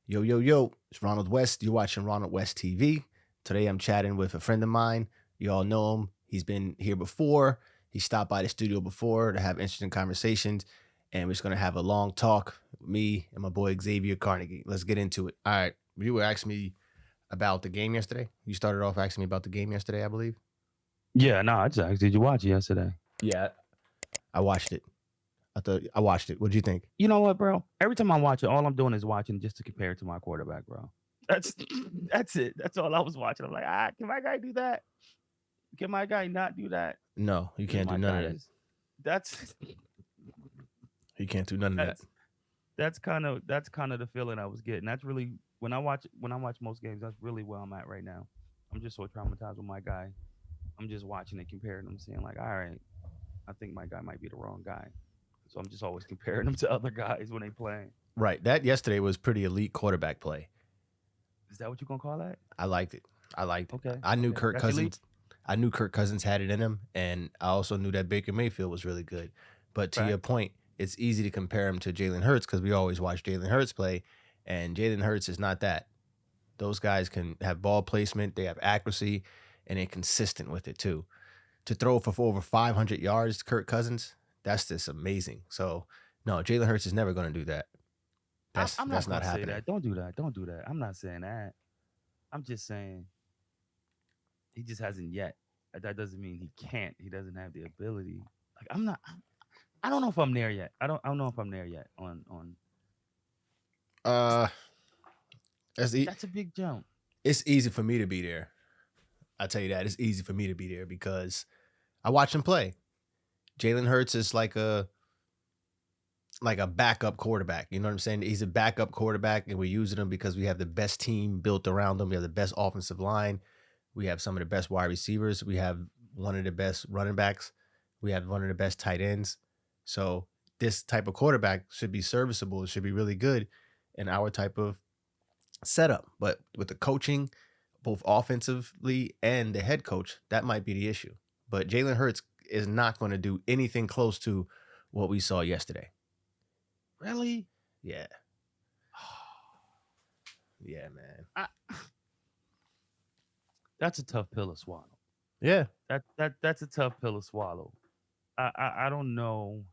Yo, yo, yo, it's Ronald West. You're watching Ronald West TV. Today I'm chatting with a friend of mine. You all know him. He's been here before. He stopped by the studio before to have interesting conversations. And we're just going to have a long talk with me and my boy Xavier Carnegie. Let's get into it. All right. You were asking me about the game yesterday. You started off asking me about the game yesterday, I believe. Yeah, no, I just asked, did you watch it yesterday? Yeah. I watched it. I watched it. What did you think? You know what, bro? Every time I watch it, all I'm doing is watching just to compare it to my quarterback, bro. That's it. That's all I was watching. I'm like, can my guy do that? Can my guy not do that? No, you can't do none of that. That's He can't do none of that. that's kind of the feeling I was getting. That's really when I watch most games, that's really where I'm at right now. I'm just so traumatized with my guy. I'm just watching and comparing them, saying like, all right, I think my guy might be the wrong guy. So I'm just always comparing them to other guys when they playing. Right. That yesterday was pretty elite quarterback play. Is that what you're gonna call that? I liked it. Okay. I knew Okay. Kirk That's elite? Cousins. I knew Kirk Cousins had it in him, and I also knew that Baker Mayfield was really good. But to your Right. point, it's easy to compare him to Jalen Hurts because we always watch Jalen Hurts play, and Jalen Hurts is not that. Those guys can have ball placement, they have accuracy, and they're consistent with it too. To throw for over 500 yards, Kirk Cousins, that's just amazing. So, no, Jalen Hurts is never going to do that. I'm not That's gonna not say happening. that. Don't do that. Don't do that. I'm not saying that. I'm just saying he just hasn't yet. That doesn't mean he can't. He doesn't have the ability. Like I'm not. I don't know if I'm there yet. I don't know if I'm there yet. On Uh, that's a big jump. it's easy for me to be there. I tell you that it's easy for me to be there because I watch him play. Jalen Hurts is like a backup quarterback. You know what I'm saying? He's a backup quarterback, and we're using him because we have the best team built around him. We have the best offensive line. We have some of the best wide receivers. We have one of the best running backs. We have one of the best tight ends. So this type of quarterback should be serviceable. It should be really good in our type of setup. But with the coaching, both offensively and the head coach, that might be the issue. But Jalen Hurts is not going to do anything close to what we saw yesterday. Really? Yeah. Yeah, man. That's a tough pill to swallow. Yeah. That's a tough pill to swallow. I don't know.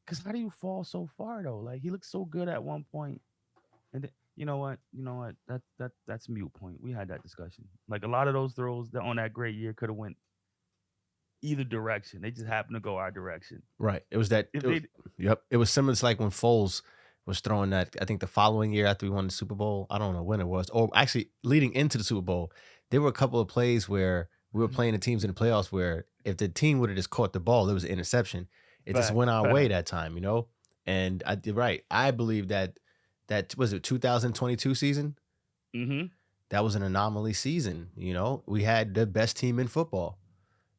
Cause how do you fall so far though? Like he looked so good at one point, and then, you know what? That's mute point. We had that discussion. Like a lot of those throws that on that great year could have went either direction. They just happened to go our direction. Right. It was that. If It was, they yep. It was similar to like when Foles was throwing that. I think the following year after we won the Super Bowl. I don't know when it was, or actually leading into the Super Bowl, there were a couple of plays where we were playing the teams in the playoffs where if the team would have just caught the ball, there was an interception. It just went our way that time, you know. And I did right. I believe that was it 2022 season. Mm-hmm. That was an anomaly season. You know, we had the best team in football,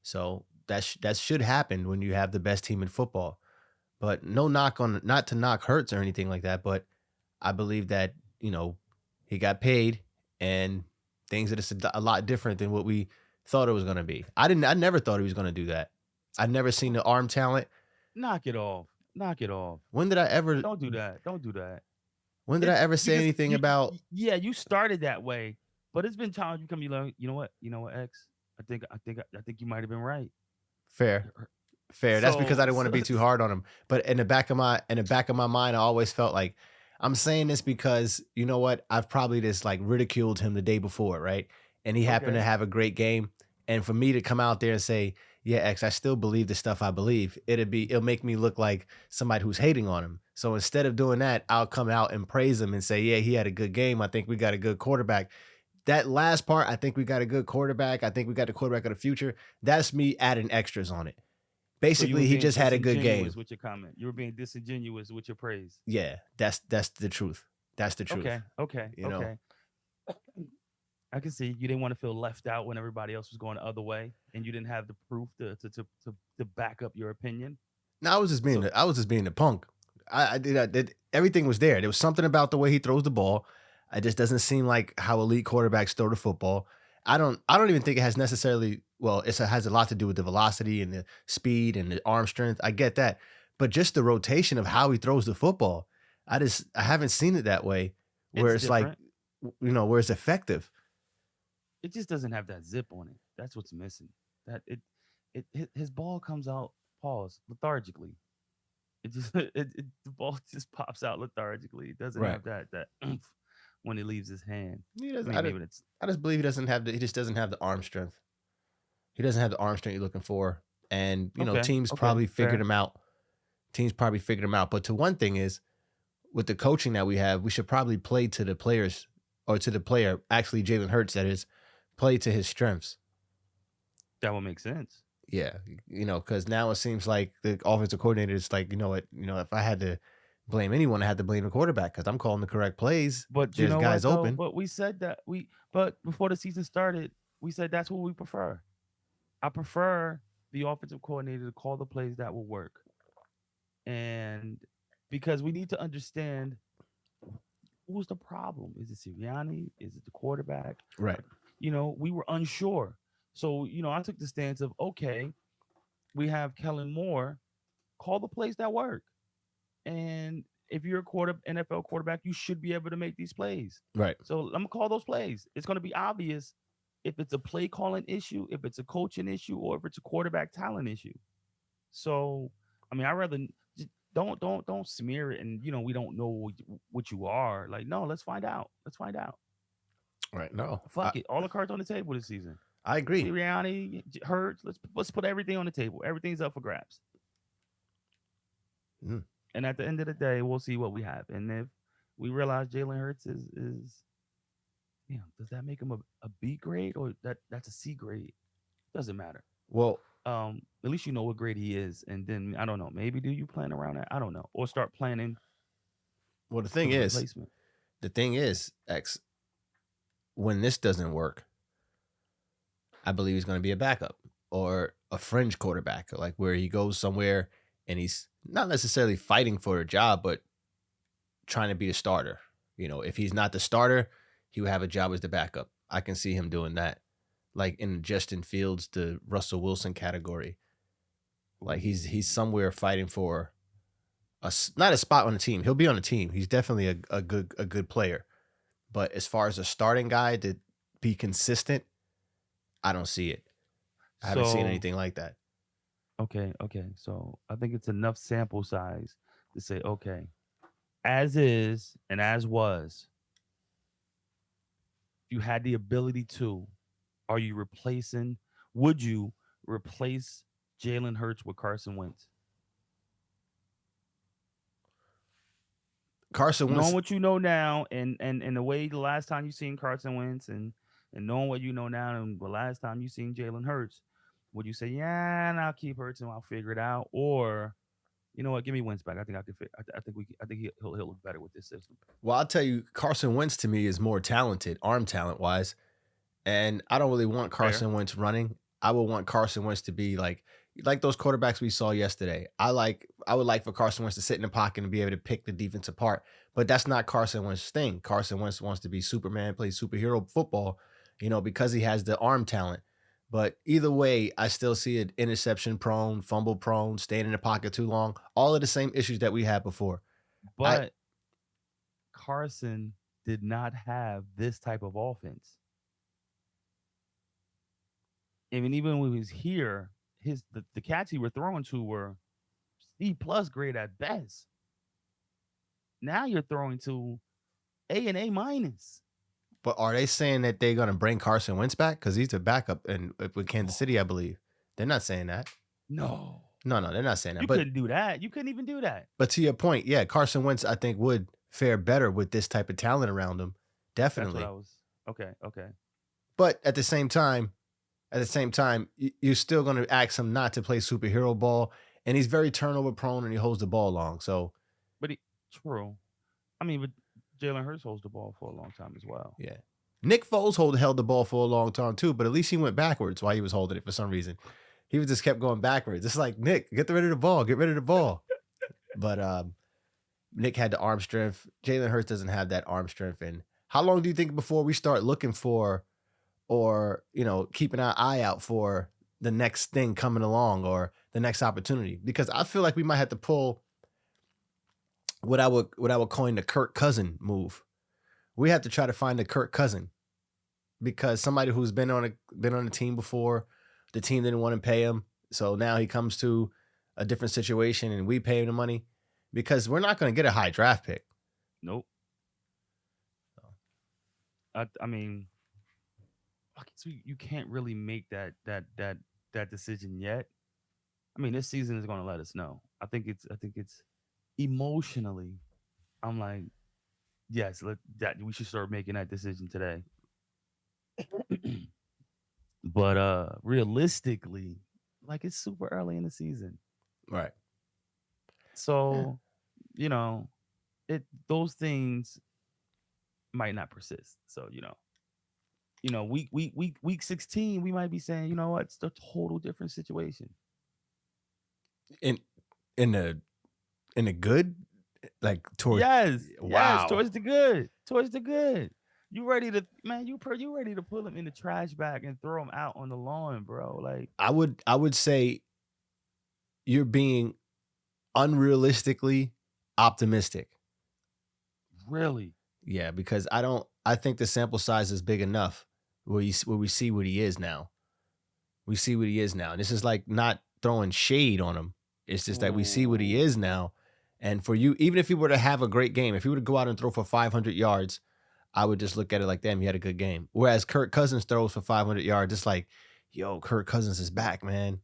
so that should happen when you have the best team in football. But no knock on, not to knock Hurts or anything like that, but I believe that, you know, he got paid and things are just a lot different than what we thought it was going to be. I never thought he was going to do that. I'd never seen the arm talent. Knock it off. Knock it off. When did I ever Don't do that. Don't do that. when did I ever say anything about Yeah, you started that way, but it's been times you come. You learn. You know what, X? I think you might have been right. fair? That's because I didn't want to be So too hard on him. But in the back of my mind, I always felt like I'm saying this because you know what? I've probably just like ridiculed him the day before, right? And he happened to okay. have a great game. And for me to come out there and say, yeah, X, I still believe the stuff I believe, it'll make me look like somebody who's hating on him. So instead of doing that, I'll come out and praise him and say, yeah, he had a good game. I think we got a good quarterback. That last part, I think we got a good quarterback. I think we got the quarterback of the future. That's me adding extras on it. So you Basically, were he being just had a good game. disingenuous with your comment. You were being disingenuous with your praise. Yeah, that's the truth. That's the truth. Okay. You know, Okay. I can see you didn't want to feel left out when everybody else was going the other way, and you didn't have the proof to back up your opinion. no, I was just being So the punk. I did everything was there. There was something about the way he throws the ball. It just doesn't seem like how elite quarterbacks throw the football. I don't even think it has necessarily, well, it has a lot to do with the velocity and the speed and the arm strength. I get that. But just the rotation of how he throws the football. I haven't seen it that way where It's it's like, different. where it's effective. It just doesn't have that zip on it. That's what's missing. That his ball comes out, pause, lethargically. It just the ball just pops out lethargically. It doesn't Right. have that oomph when it leaves his hand. He I doesn't. mean, maybe it's I just believe he just doesn't have the arm strength. He doesn't have the arm strength you're looking for, and okay. teams Okay, probably figured fair. him out. Teams probably figured him out. But to one thing is, with the coaching that we have, we should probably play to the players or to the player. Actually, Jalen Hurts, that is, play to his strengths. That would make sense. Yeah, because now it seems like the offensive coordinator is like, if I had to blame anyone, I had to blame the quarterback because I'm calling the correct plays. But you There's know guys what though? open. But we said that but before the season started, we said that's what we prefer. I prefer the offensive coordinator to call the plays that will work. And because we need to understand who's the problem. Is it Sirianni? Is it the quarterback? Right. We were unsure. So, I took the stance of okay, we have Kellen Moore, call the plays that work. And if you're a NFL quarterback, you should be able to make these plays. Right. So I'm gonna call those plays. It's gonna be obvious if it's a play calling issue, if it's a coaching issue, or if it's a quarterback talent issue. So I mean, I rather don't smear it, and we don't know what you are. Like, no, let's find out. Let's find out. Right. No, Fuck it, all the cards on the table this season. I agree. Sirianni, Hurts. Let's put everything on the table. Everything's up for grabs. Mm. And at the end of the day, we'll see what we have. And if we realize Jalen Hurts is does that make him a B grade or that's a C grade? Doesn't matter. Well, At least you know what grade he is, and then I don't know. Maybe do you plan around that? I don't know, or start planning the for thing the is, replacement. X, when this doesn't work, I believe he's going to be a backup or a fringe quarterback, like where he goes somewhere and he's not necessarily fighting for a job, but trying to be a starter. If he's not the starter, he would have a job as the backup. I can see him doing that, like in Justin Fields, the Russell Wilson category. Like he's somewhere fighting for not a spot on the team. He'll be on the team. He's definitely a good player. But as far as a starting guy to be consistent, I don't see it. I haven't seen So anything like that. okay. So I think it's enough sample size to say okay, as is and as was. If you had the ability to, are you replacing? Would you replace Jalen Hurts with Carson Wentz? Carson Knowing Wentz. what you know now, and the way the last time you seen Carson Wentz, and knowing what you know now, and the last time you seen Jalen Hurts, would you say, yeah, and I'll keep Hurts and I'll figure it out, or you know what, give me Wentz back. I think I could. I think he'll look better with this system. Well, I'll tell you, Carson Wentz to me is more talented, arm talent wise, and I don't really want Fair. Carson Wentz running. I would want Carson Wentz to be like those quarterbacks we saw yesterday. I would like for Carson Wentz to sit in the pocket and be able to pick the defense apart. But that's not Carson Wentz's thing. Carson Wentz wants to be Superman, play superhero football, because he has the arm talent. But either way, I still see it interception prone, fumble prone, staying in the pocket too long. All of the same issues that we had before. But Carson did not have this type of offense. I mean, even when he was here, the cats he were throwing to were C plus grade at best. Now you're throwing to A and A minus. But are they saying that they're going to bring Carson Wentz back? Because he's a backup with Kansas City, I believe. They're not saying that. No, they're not saying that. you couldn't do that. You couldn't even do that. But to your point, yeah, Carson Wentz, I think, would fare better with this type of talent around him. Definitely. That's what I was. Okay. But at the same time, you're still going to ask him not to play superhero ball. And he's very turnover prone and he holds the ball long. So, true. I mean, but Jalen Hurts holds the ball for a long time as well. yeah. Nick Foles held the ball for a long time too, but at least he went backwards while he was holding it for some reason. He just kept going backwards. It's like, Nick, get rid of the ball. Get rid of the ball. But Nick had the arm strength. Jalen Hurts doesn't have that arm strength. And how long do you think before we start looking for or, keeping our eye out for the next thing coming along or the next opportunity? Because I feel like we might have to pull what I would coin the Kirk Cousin move. We have to try to find the Kirk Cousin because somebody who's been on a team before, the team didn't want to pay him, so now he comes to a different situation and we pay him the money because we're not going to get a high draft pick. Nope. I mean, so you can't really make that decision yet. I mean, this season is going to let us know. I think it's emotionally. I'm like, yes, that we should start making that decision today. But realistically, like it's super early in the season. Right. Yeah. So, you know, those things might not persist. So, week 16, we might be saying, you know what, it's a total different situation. In in a in a good like towards Yes, wow. towards the good, towards the good. You ready to man? You ready to pull him in the trash bag and throw him out on the lawn, bro? Like I would say you're being unrealistically optimistic. really? Yeah, because I think the sample size is big enough where we see what he is now. We see what he is now. And this is like not throwing shade on him. It's just that we see what he is Ooh, now. And for you, even if he were to have a great game, if he were to go out and throw for 500 yards, I would just look at it like, damn, he had a good game. Whereas Kirk Cousins throws for 500 yards, it's like, yo, Kirk Cousins is back, man.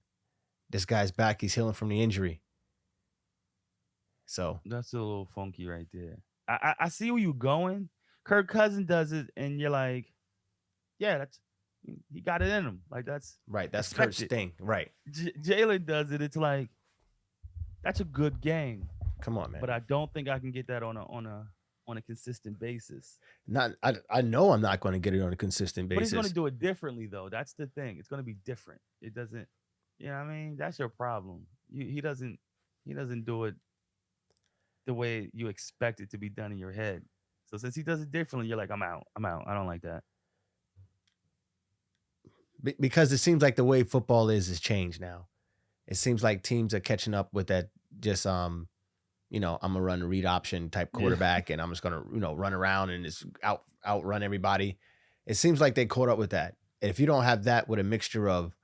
This guy's back. He's healing from the injury. So, that's a little funky right there. I see where you going. Kirk Cousin does it, and you're like, yeah, that's he got it in him. Like that's right, that's Kurt's expected. thing. Right. Jalen does it. It's like that's a good game, Come on, man. but I don't think I can get that on a consistent basis. Not I know I'm not going to get it on a consistent But he's going to basis. do it differently, though. That's the thing. It's going to be different. It doesn't. You know what I mean? That's your problem. He doesn't. He doesn't do it the way you expect it to be done in your head. So since he does it differently, you're like, I'm out. I'm out. I don't like that. Because it seems like the way football is changed now. It seems like teams are catching up with that just I'm gonna run a read option type Yeah. quarterback and I'm just gonna, run around and just outrun everybody. It seems like they caught up with that. And if you don't have that with a mixture of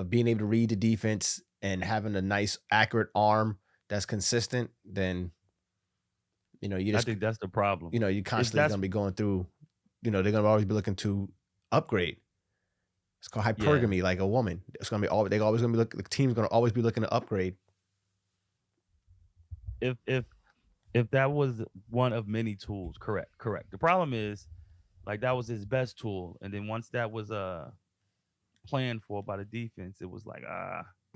being able to read the defense and having a nice accurate arm that's consistent, then you I just think that's the problem. you If constantly that's gonna be going through, they're gonna always be looking to upgrade. It's called yeah. hypergamy, like a woman. It's gonna be always they always gonna be the team's gonna always be looking to upgrade. If that was one of many tools, correct. The problem is like that was his best tool, and then once that was planned for by the defense, it was like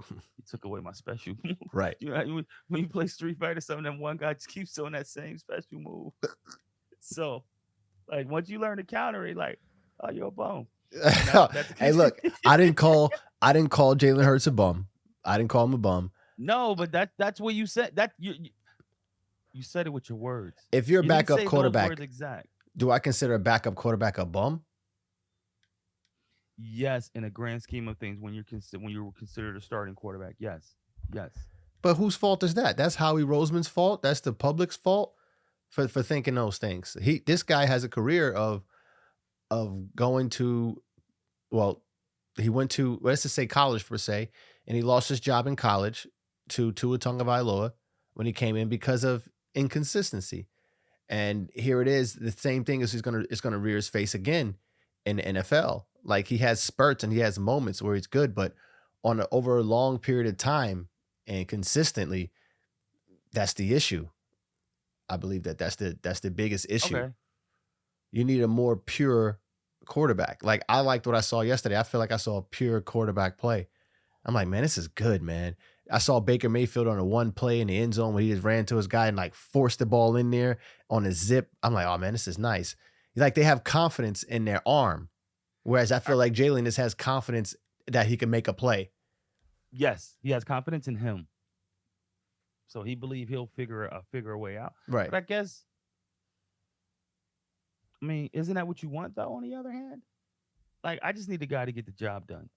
he took away my special move. Right. When you play Street Fighter, some of them one guy just keeps doing that same special move. So like once you learn to counter it, like oh you're a bum. Now that's Hey, look, I didn't call Jalen Hurts a bum. I didn't call him a bum. no, but that's what you said. That you said it with your words. If you're a You didn't backup say those words quarterback, exact. do I consider a backup quarterback a bum? Yes, in a grand scheme of things, when you're considered a starting quarterback, yes, yes. But whose fault is that? That's Howie Roseman's fault. That's the public's fault for thinking those things. This guy has a career of going to, well, he went to, let's just say college per se, and he lost his job in college to Tua Tagovailoa when he came in because of inconsistency. And here it is, the same thing is it's gonna rear his face again in the NFL. Like he has spurts and he has moments where he's good, but over a long period of time and consistently, that's the issue. I believe that's the biggest issue. Okay. You need a more pure quarterback. Like I liked what I saw yesterday. I feel like I saw a pure quarterback play. I'm like, man, this is good, man. I saw Baker Mayfield on a one play in the end zone when he just ran to his guy and like forced the ball in there on a zip. I'm like, oh man, this is nice. Like they have confidence in their arm. Whereas I I, feel like Jalen just has confidence that he can make a play. yes, he has confidence in him, so he believe he'll figure a way out. Right. But I guess, I mean, isn't that what you want though? On the other hand, like I just need the guy to get the job done.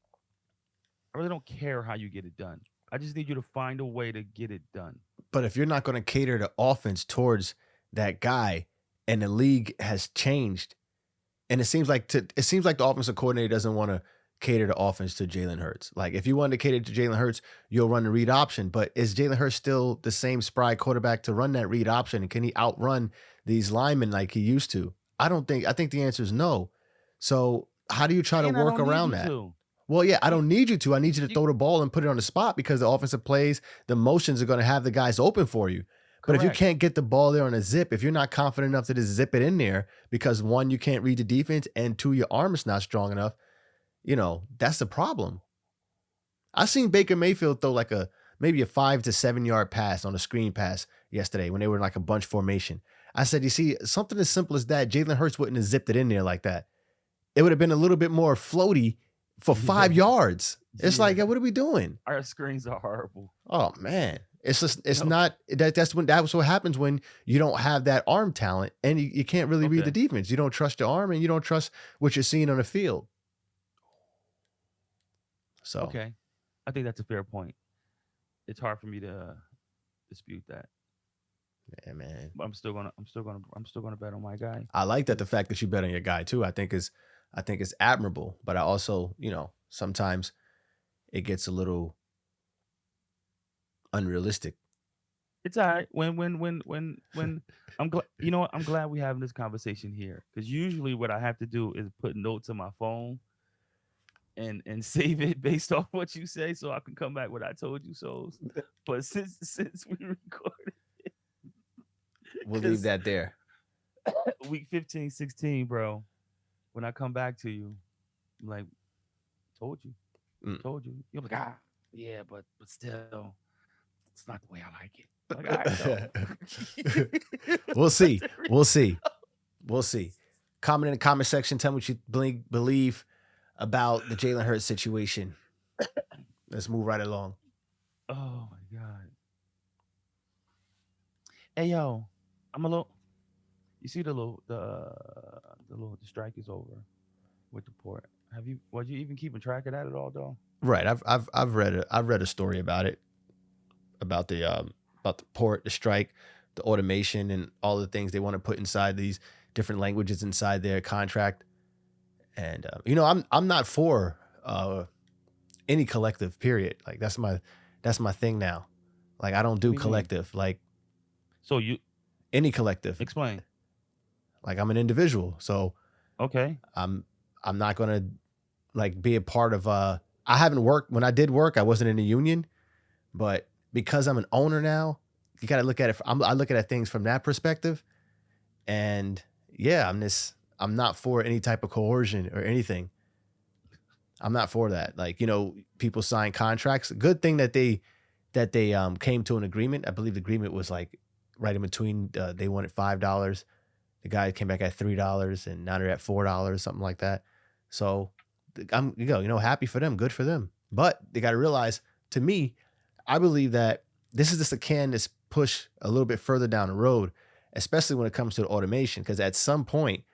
I really don't care how you get it done. I just need you to find a way to get it done. But if you're not going to cater the offense towards that guy, and the league has changed, and it seems like the offensive coordinator doesn't want to cater the offense to Jalen Hurts. Like if you wanted to cater to Jalen Hurts, you'll run the read option. But is Jalen Hurts still the same spry quarterback to run that read option? And can he outrun these linemen like he used to? I don't think. I think the answer is no. So how do you try to And I work don't need around you that? to. Well, yeah, I You don't need you to. I need you to you throw the ball and put it on the spot because the offensive plays, the motions are going to have the guys open for you. But if you correct. can't get the ball there on a zip, if you're not confident enough to just zip it in there because one, you can't read the defense, and two, your arm is not strong enough, that's the problem. I seen Baker Mayfield throw like maybe a 5 to 7 yard pass on a screen pass yesterday when they were in like a bunch formation. I said, you see, something as simple as that, Jalen Hurts wouldn't have zipped it in there like that. It would have been a little bit more floaty for 5 yards. It's like, Yeah. what are we doing? Our screens are horrible. Oh man. It's just it's No. not that's what happens when you don't have that arm talent and you can't really read the Okay. defense. You don't trust your arm and you don't trust what you're seeing on the field. So Okay. I think that's a fair point. It's hard for me to dispute that. yeah, man. But I'm still gonna bet on my guy. I like that the 'Cause fact that you bet on your guy too. I think is admirable. But I also, sometimes it gets a little unrealistic. it's all right. When I'm glad, you know what? I'm glad we having this conversation here because usually what I have to do is put notes on my phone and save it based off what you say, so I can come back with I told you so. But since we recorded, We'll leave because that there. week 15, 16, bro, when I come back to you, I'm like, told you, Mm. told you. You're like, yeah, but still, it's not the way I like it. I'm like, all right, no. We'll Let see. it re- We'll see. We'll see. Comment in the comment section. Tell me what you believe about the Jalen Hurts situation. Let's move right along. Oh my god. Hey yo, I'm a little. You see the strike is over with the port. Have you? Was you even keeping track of that at all, though? Right. I've read a story about it, about the port, the strike, the automation, and all the things they want to put inside these different languages inside their contract. And I'm not for any collective. Period. Like that's my thing now. Like I don't What do do you mean? collective. Like So you any collective. explain. Like I'm an individual, so Okay. I'm I'm not gonna like be a part of. I haven't worked when I did work. I wasn't in a union, but because I'm an owner now, you got to look at it. I look at things from that perspective, and yeah, I'm not for any type of coercion or anything. I'm not for that. Like people sign contracts. Good thing that they came to an agreement. I believe the agreement was like right in between. They wanted $5. The guy came back at $3, and now they're at $4, something like that. So I'm happy for them, good for them. But they got to realize, to me, I believe that this is just a can that's push a little bit further down the road, especially when it comes to the automation. Because at some point,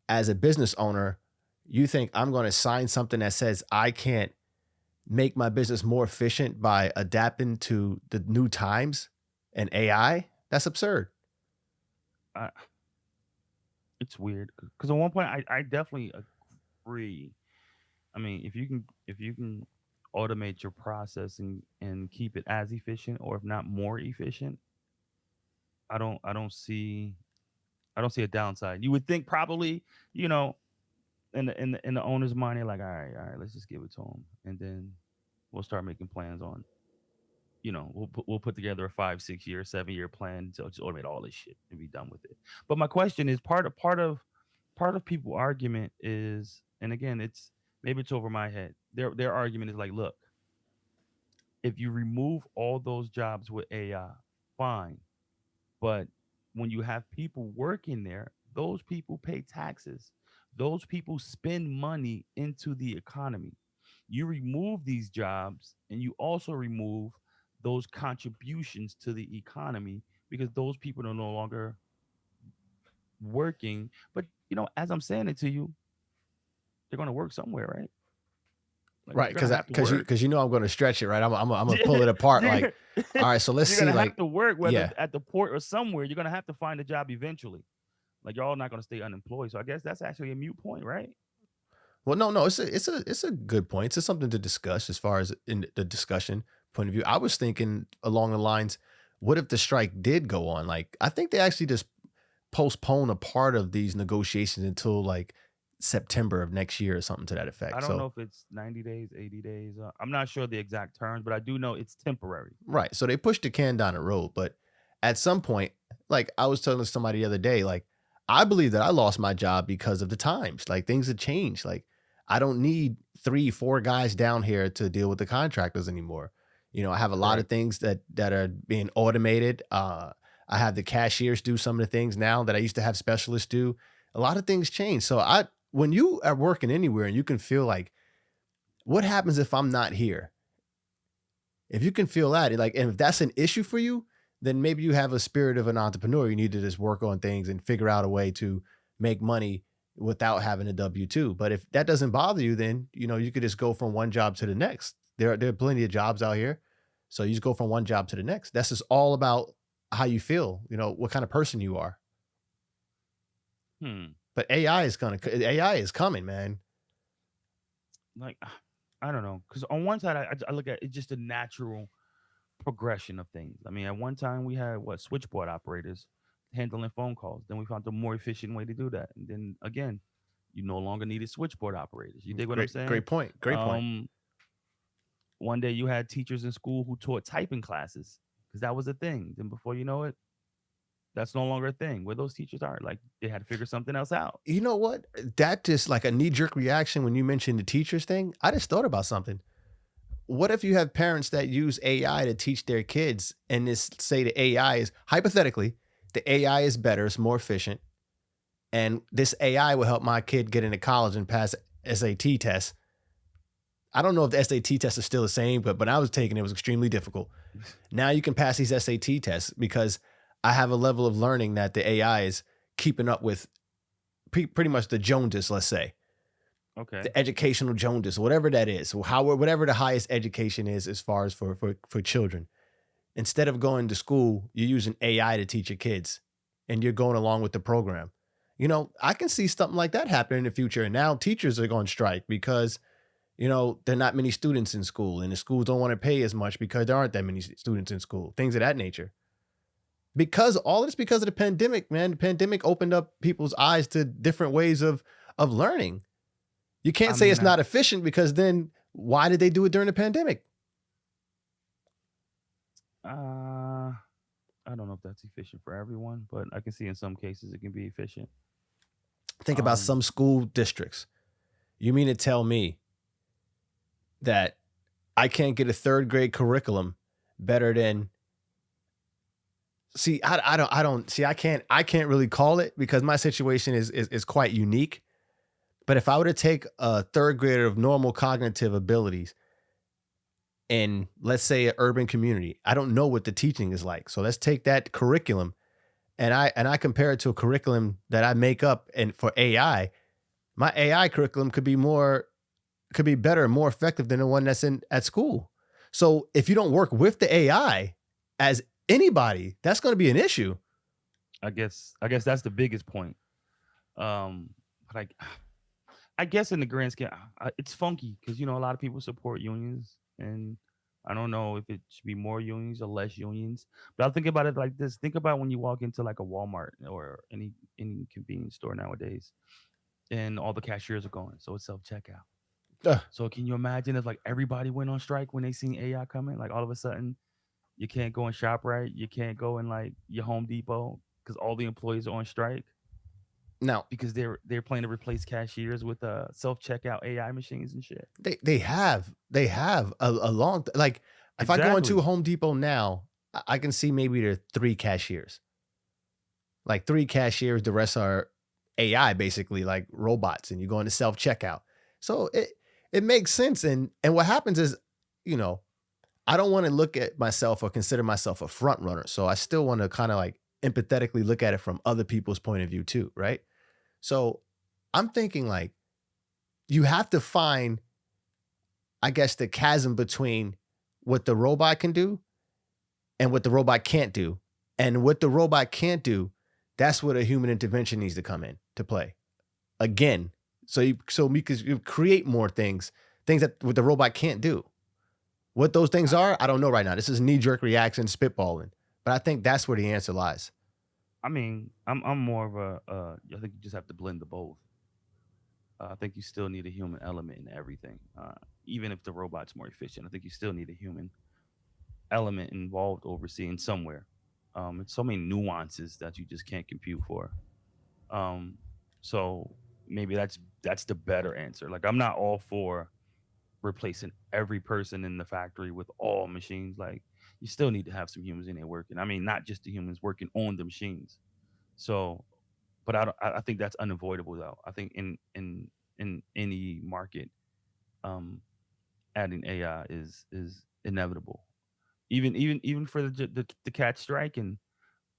as a business owner, you think I'm going to sign something that says I can't make my business more efficient by adapting to the new times and AI? That's absurd. I, it's weird because at one point I definitely agree. I mean, if you can automate your process and keep it as efficient or if not more efficient, I don't see a downside. You would think probably, you know, in the owner's mind, they're like, all right, let's just give it to him, and then we'll start making plans on, we'll put together a 5, 6 year, 7 year plan to just automate all this shit and be done with it. But my question is part of people argument is, and again, maybe it's over my head. Their argument is like, look, if you remove all those jobs with AI, fine. But when you have people working there, those people pay taxes. Those people spend money into the economy. You remove these jobs and you also remove those contributions to the economy because those people are no longer working. But, as I'm saying it to you, they're going to work somewhere, right? Like Right, you're gonna have to work. because you know I'm going to stretch it, right? I'm gonna pull it apart. Like, you're, all right, so let's you're see. gonna have Like, to work, whether yeah, at the port or somewhere. You're gonna have to find a job eventually. Like you're all not gonna stay unemployed. So I guess that's actually a mute point, right? well, no, it's a good point. It's just something to discuss as far as in the discussion point of view. I was thinking along the lines, what if the strike did go on? Like, I think they actually just postpone a part of these negotiations until like September of next year or something to that I effect. don't know So, if it's 90 days, 80 days. I'm not sure the exact terms, but I do know it's temporary. right. So they pushed the can down the road, but at some point, like I was telling somebody the other day, like I believe that I lost my job because of the times. Like things have changed. Like I don't need 3, 4 guys down here to deal with the contractors anymore. I have a lot of Correct. things that are being automated. I have the cashiers do some of the things now that I used to have specialists do. A lot of things change. So when you are working anywhere and you can feel like, what happens if I'm not here? If you can feel that, like, and if that's an issue for you, then maybe you have a spirit of an entrepreneur. You need to just work on things and figure out a way to make money without having a W-2. But if that doesn't bother you, then you could just go from one job to the next. There are plenty of jobs out here. So you just go from one job to the next. That's just all about how you feel, what kind of person you are. Hmm. But AI is coming, man. Like I don't know, because on one side I look at it's just a natural progression of things. I mean, at one time we had what switchboard operators handling phone calls. Then we found a more efficient way to do that. And then again, you no longer needed switchboard operators. You dig what I'm saying? Great point. Great point. Um, One day you had teachers in school who taught typing classes because that was a thing. Then before you know it, that's no longer a thing. Where those teachers are, like they had to figure something else out. You know what? That just like a knee-jerk reaction when you mentioned the teachers thing. I just thought about something. What if you have parents that use AI to teach their kids and this say the AI is hypothetically, the AI is better, it's more efficient, and this AI will help my kid get into college and pass SAT tests. I don't know if the SAT test is still the same, but when I was taking it, it was extremely difficult. Now you can pass these SAT tests because I have a level of learning that the AI is keeping up with pretty much the Joneses, let's say. Okay. The educational Joneses, whatever that is, whatever the highest education is as far as for children. Instead of going to school, you're using AI to teach your kids and you're going along with the program. I can see something like that happen in the future. And now teachers are going to strike because, there are not many students in school and the schools don't want to pay as much because there aren't that many students in school, things of that nature. Because all of this because of the pandemic, man. The pandemic opened up people's eyes to different ways of learning. You can't I say mean, it's not efficient because then why did they do it during the pandemic? I don't know if that's efficient for everyone, but I can see in some cases it can be efficient. Think about Um, some school districts. You mean to tell me that I can't get a third grade curriculum better than see, I don't see, I can't really call it because my situation is quite unique. But if I were to take a third grader of normal cognitive abilities in, let's say, an urban community, I don't know what the teaching is like. So let's take that curriculum and I compare it to a curriculum that I make up and for AI. My AI curriculum could be better and more effective than the one that's in at school. So if you don't work with the AI as anybody, that's going to be an issue. I guess that's the biggest point. But I guess in the grand scheme, it's funky because a lot of people support unions, and I don't know if it should be more unions or less unions. But I'll think about it like this: think about when you walk into like a Walmart or any convenience store nowadays, and all the cashiers are going, so it's self checkout. Ugh. So can you imagine if like everybody went on strike when they seen AI coming? Like all of a sudden, you can't go and shop right, you can't go in like your Home Depot because all the employees are on strike Now, because they're planning to replace cashiers with self checkout AI machines and shit. they have a long like if I go into Exactly. a Home Depot now, I can see maybe there are 3 cashiers. Like 3 cashiers, the rest are AI basically like robots and you go into self-checkout. So it makes sense and what happens is, you know, I don't want to look at myself or consider myself a front runner. So I still want to kind of like empathetically look at it from other people's point of view too, right? So I'm thinking like you have to find I guess, the chasm between what the robot can do and what the robot can't do. And what the robot can't do, that's what a human intervention needs to come in to play. Again, so we could create more things that what the robot can't do. What those things are, I don't know right now. This is knee-jerk reaction, spitballing. But I think that's where the answer lies. I mean, I'm more of I think you just have to blend the both. I think you still need a human element in everything. Even if the robot's more efficient, I think you still need a human element involved overseeing somewhere. It's so many nuances that you just can't compute for. Um, so maybe that's the better answer. Like I'm not all for replacing every person in the factory with all machines. Like you still need to have some humans in there working. I mean, not just the humans working on the machines. So, but I don't, I think that's unavoidable though. I think in any market, um, adding AI is inevitable. Even for the cat striking.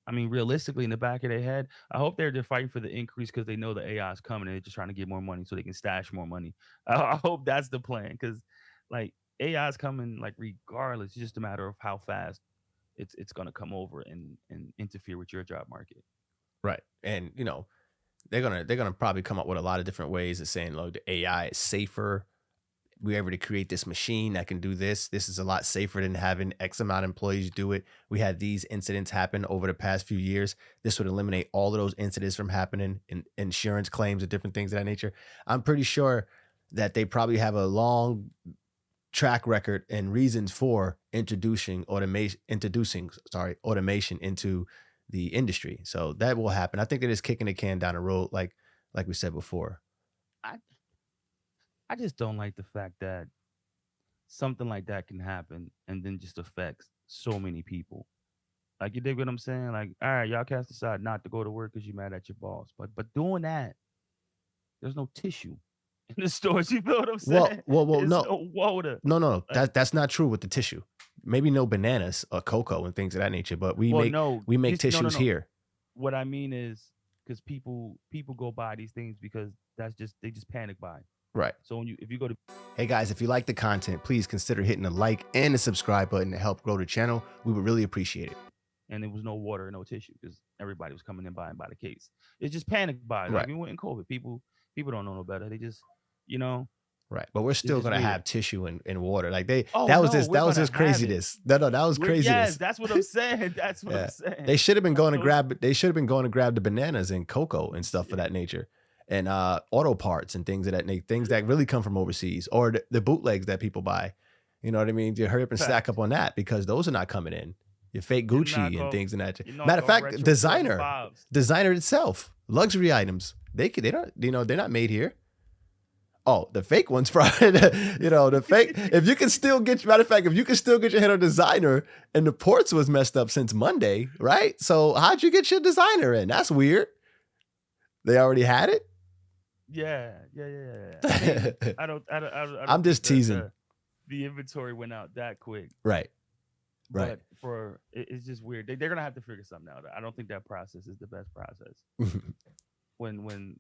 I mean, realistically, in the back of their head, I hope they're fighting for the increase because they know the AI is coming and they're just trying to get more money so they can stash more money. I hope that's the plan because, like, AI is coming like regardless. It's just a matter of how fast it's gonna come over and interfere with your job market. Right. And they're gonna probably come up with a lot of different ways of saying, look, the AI is safer. We're able to create this machine that can do this. This is a lot safer than having X amount of employees do it. We had these incidents happen over the past few years. This would eliminate all of those incidents from happening, in insurance claims and different things of that nature. I'm pretty sure that they probably have a long track record and reasons for introducing automation into the industry. So that will happen. I think they're just kicking the can down the road, like we said before. I I just don't like the fact that something like that can happen and then just affects so many people. Like you dig what I'm saying? Like, all right, y'all cast decide not to go to work because you're mad at your boss. But doing that, there's no tissue in the stores. You feel what I'm Well, saying? well, well, There's no, no water. no, no, no. Like, That's not true with the tissue. Maybe no bananas or cocoa and things of that nature, but we well, make no, we make this no, no, tissues no. here. What I mean is because people go buy these things because that's just they just panic buy. Right. So if you go to Hey guys, if you like the content, please consider hitting the like and the subscribe button to help grow the channel. We would really appreciate it. and there was no water, no tissue because everybody was coming in buying by the case. It's just panic buy. Like Right. we went in COVID, people don't know no better. They just you know Right. But we're it's still just gonna weird. have tissue and water. Like Oh that was no, just we're that was gonna just have it. craziness. No, that was Yes, craziness. that's what I'm saying. That's what I'm Yeah. saying. They should have been I'm going to so grab they should have been going to grab the bananas and cocoa and stuff for yeah. that nature. And auto parts and things of that things that really come from overseas, or the bootlegs that people buy. You know what I mean? You hurry up and stack up Facts. on that because those are not coming in. Your fake You knock Gucci and off things in that. you knock Matter of off fact, retro designer, 45s. designer itself, luxury items. They don't, they're not made here. Oh, the fake ones, probably. The fake. If you can still get, matter of fact, if you can still get your head on designer, and the ports was messed up since Monday, right? So how'd you get your designer in? That's weird. They already had it. Yeah. I mean, I I'm don't think just teasing. the inventory went out that quick. Right. But it's just weird. They're gonna have to figure something out. I don't think that process is the best process. When one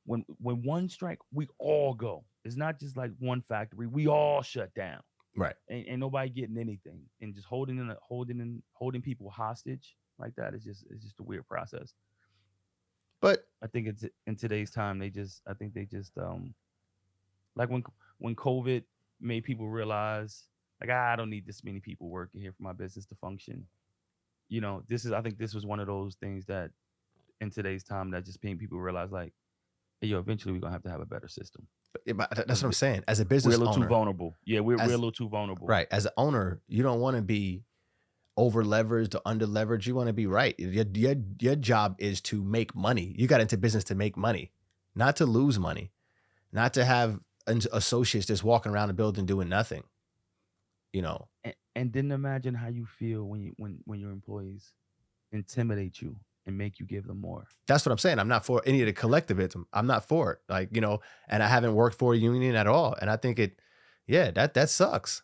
when one strike, we all go. It's not just like one factory. We all shut down. Right. Ain't nobody getting anything, and just holding people hostage like that is just a weird process. But I think it's in today's time. I think they just like when COVID made people realize like I don't need this many people working here for my business to function. I think this was one of those things that in today's time that just made people realize like, hey, eventually we're gonna have a better system but that's because what I'm saying. As a we're a business little too owner, vulnerable. Yeah, we're a as little too vulnerable. right, as an owner, you don't want to be over leveraged or under leveraged. You want to be right. Your job is to make money. You got into business to make money, not to lose money, not to have associates just walking around the building doing nothing. And then imagine how you feel when your employees intimidate you and make you give them more. That's what I'm saying. I'm not for any of the collectivism. I'm not for it. Like, and I haven't worked for a union at all. And I think that sucks.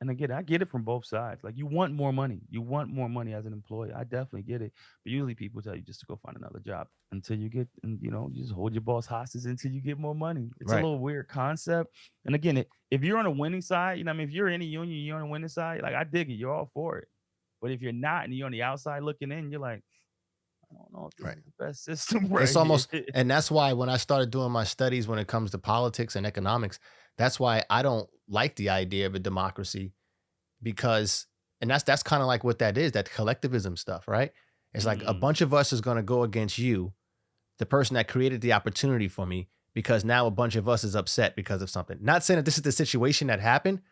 And again, I get it from both sides. Like you want more money. You want more money as an employee. I definitely get it. But usually people tell you just to go find another job until you get, and you just hold your boss hostage until you get more money. It's a Right. little weird concept. And again, if you're on a winning side, I mean, if you're in a union, you're on a winning side, like I dig it. You're all for it. But if you're not and you're on the outside looking in, you're like, I don't know if this Right. is the best system right It's here. almost, and that's why when I started doing my studies when it comes to politics and economics, that's why I don't like the idea of a democracy because, and that's kind of like what that is, that collectivism stuff, right? It's like a Mm, bunch of us is going to go against you, the person that created the opportunity for me, because now a bunch of us is upset because of something. Not saying that this is the situation that happened,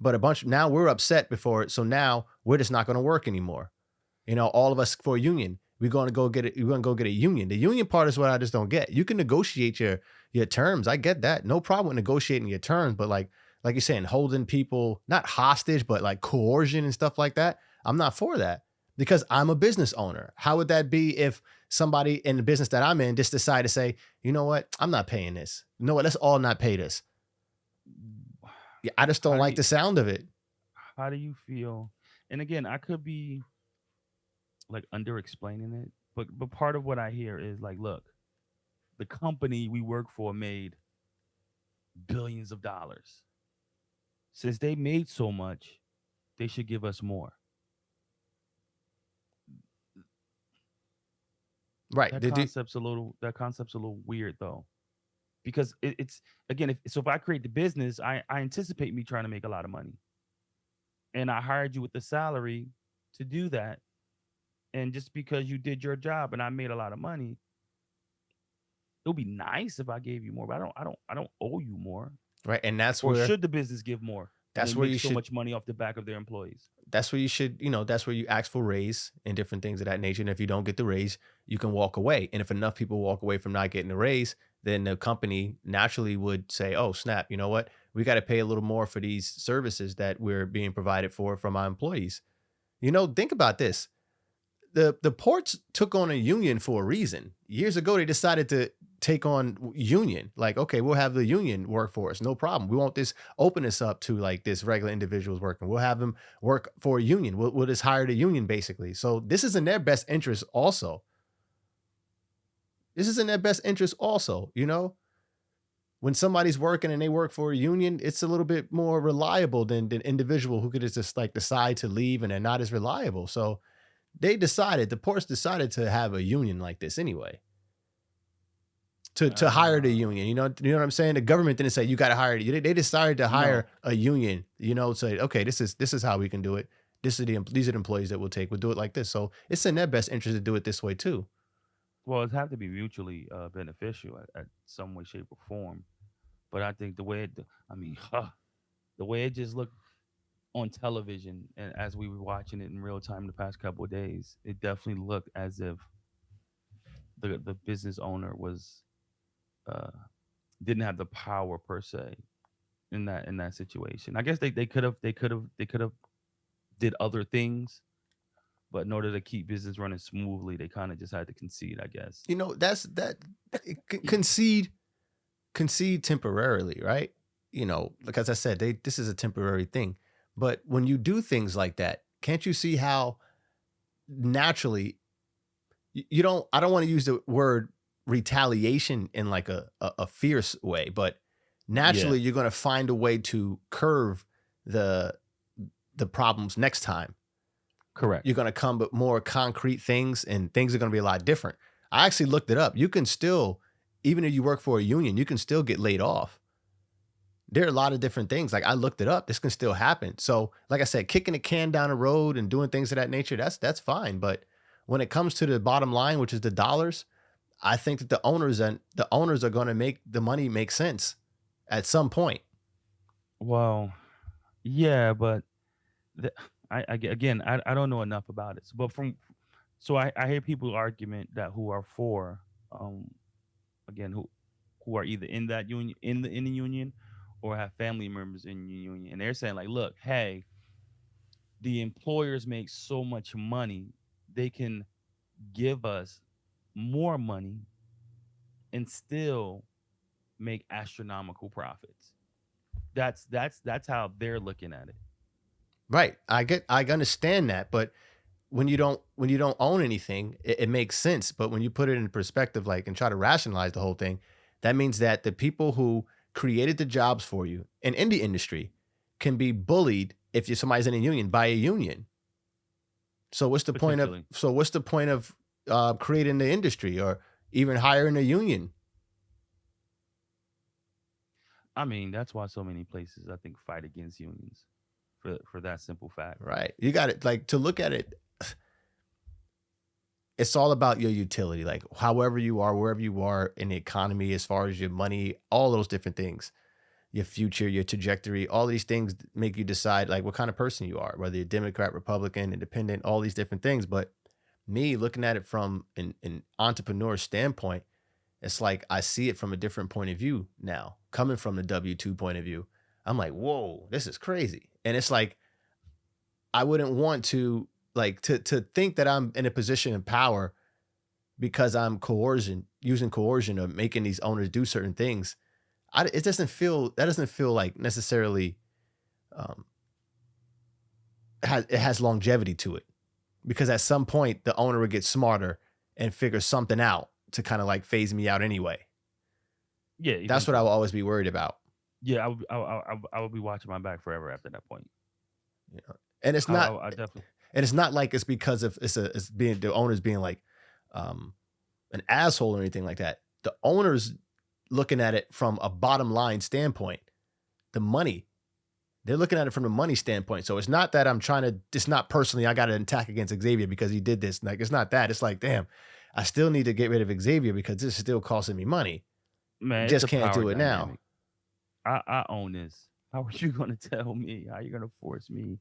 but a bunch now we're upset before it. So now we're just not going to work anymore. All of us for a union. We're going to go get it. We're going to go get a union. The union part is what I just don't get. You can negotiate your terms. I get that. No problem with negotiating your terms, but like you're saying, holding people not hostage, but like coercion and stuff like that. I'm not for that because I'm a business owner. How would that be if somebody in the business that I'm in just decide to say, you know what, I'm not paying this. You know what, let's all not pay this. Yeah, I just don't how do like you the sound of it. how do you feel? And again, I could be like under explaining it, but part of what I hear is like, look, the company we work for made billions of dollars. Since they made so much, they should give us more. Right. That concept's a little weird though. Because it's again, if I create the business, I anticipate me trying to make a lot of money. And I hired you with the salary to do that. And just because you did your job and I made a lot of money, it would be nice if I gave you more, but I don't owe you more. Right. And Or should the business give more when they that's where make you so should much money off the back of their employees? that's where you should, that's where you ask for raise and different things of that nature. And if you don't get the raise, you can walk away. And if enough people walk away from not getting a raise, then the company naturally would say, oh, snap, you know what? We got to pay a little more for these services that we're being provided for from our employees. Think about this. The ports took on a union for a reason. Years ago, they decided to take on union. Like, okay, we'll have the union work for us, no problem. We won't this open this up to like this regular individuals working. We'll have them work for a union. We'll just hire the union basically. So this is in their best interest also. This is in their best interest also. When somebody's working and they work for a union, it's a little bit more reliable than individual who could just like decide to leave and they're not as reliable. So the ports decided to have a union like this anyway. To hire the Uh, union, what I'm saying? The government didn't say you got to hire it. They decided to hire no. a union, say, okay, this is how we can do it. These are the employees that we'll take. We'll do it like this. So it's in their best interest to do it this way too. Well, it have to be mutually beneficial at some way, shape, or form. But I think I mean, the way it just looked on television and as we were watching it in real time the past couple of days, it definitely looked as if the business owner was uh, didn't have the power per se in that situation. I guess they could have did other things, but in order to keep business running smoothly, they kind of just had to concede, I guess. That's that concede temporarily, right? Like as I said, this is a temporary thing. But when you do things like that, can't you see how naturally you don't I don't want to use the word retaliation in like a fierce way, but Yeah, naturally you're going to find a way to curve the the problems next time. correct. You're going to come with more concrete things and things are going to be a lot different. I actually looked it up. You can still, even if you work for a union, you can still get laid off. There are a lot of different things. Like I looked it up. This can still happen. So, like I said, kicking a can down the road and doing things of that nature, that's fine. But when it comes to the bottom line, which is the dollars, I think that the owners are going to make the money make sense at some point. Well, yeah, but the, again, I don't know enough about it. So I hear people argument that who are for um again who are either in that union in the union or have family members in the union, and they're saying like, look, hey, the employers make so much money, they can give us more money and still make astronomical profits. That's how they're looking at it. Right. I understand that, but when you don't own anything, it makes sense. But when you put it in perspective, like, and try to rationalize the whole thing, that means that the people who created the jobs for you and in the industry can be bullied if you somebody's in a union by a union. So what's the point of Potentially. creating the industry or even hiring a union? I mean, that's why so many places I think fight against unions for that simple fact. Right. You got it. Like, to look at it, it's all about your utility. Like, however you are, wherever you are in the economy, as far as your money, all those different things, your future, your trajectory, all these things make you decide like what kind of person you are, whether you're Democrat, Republican, independent, all these different things. But me looking at it from an entrepreneur standpoint, it's like I see it from a different point of view now, coming from the W-2 point of view. I'm like, whoa, this is crazy. And it's like, I wouldn't want to to think that I'm in a position of power because I'm using coercion or making these owners do certain things. It doesn't feel, that doesn't feel like necessarily um, it has longevity to it, because at some point the owner would get smarter and figure something out to kind of like phase me out anyway. Yeah, That's what I will eventually. always be worried about. Yeah, I would be watching my back forever after that point. You know? And it's not, I definitely. and it's not like it's because of it's being the owners being like um an asshole or anything like that. The owners looking at it from a bottom line standpoint, the money. They're looking at it from the money standpoint. So it's not that I'm trying to, it's not personally, I got an attack against Xavier because he did this. Like, it's not that. It's like, damn, I still need to get rid of Xavier because this is still costing me money. Man, it's Just a can't power do it now. dynamic. I own this. How are you gonna tell me? How are you gonna force me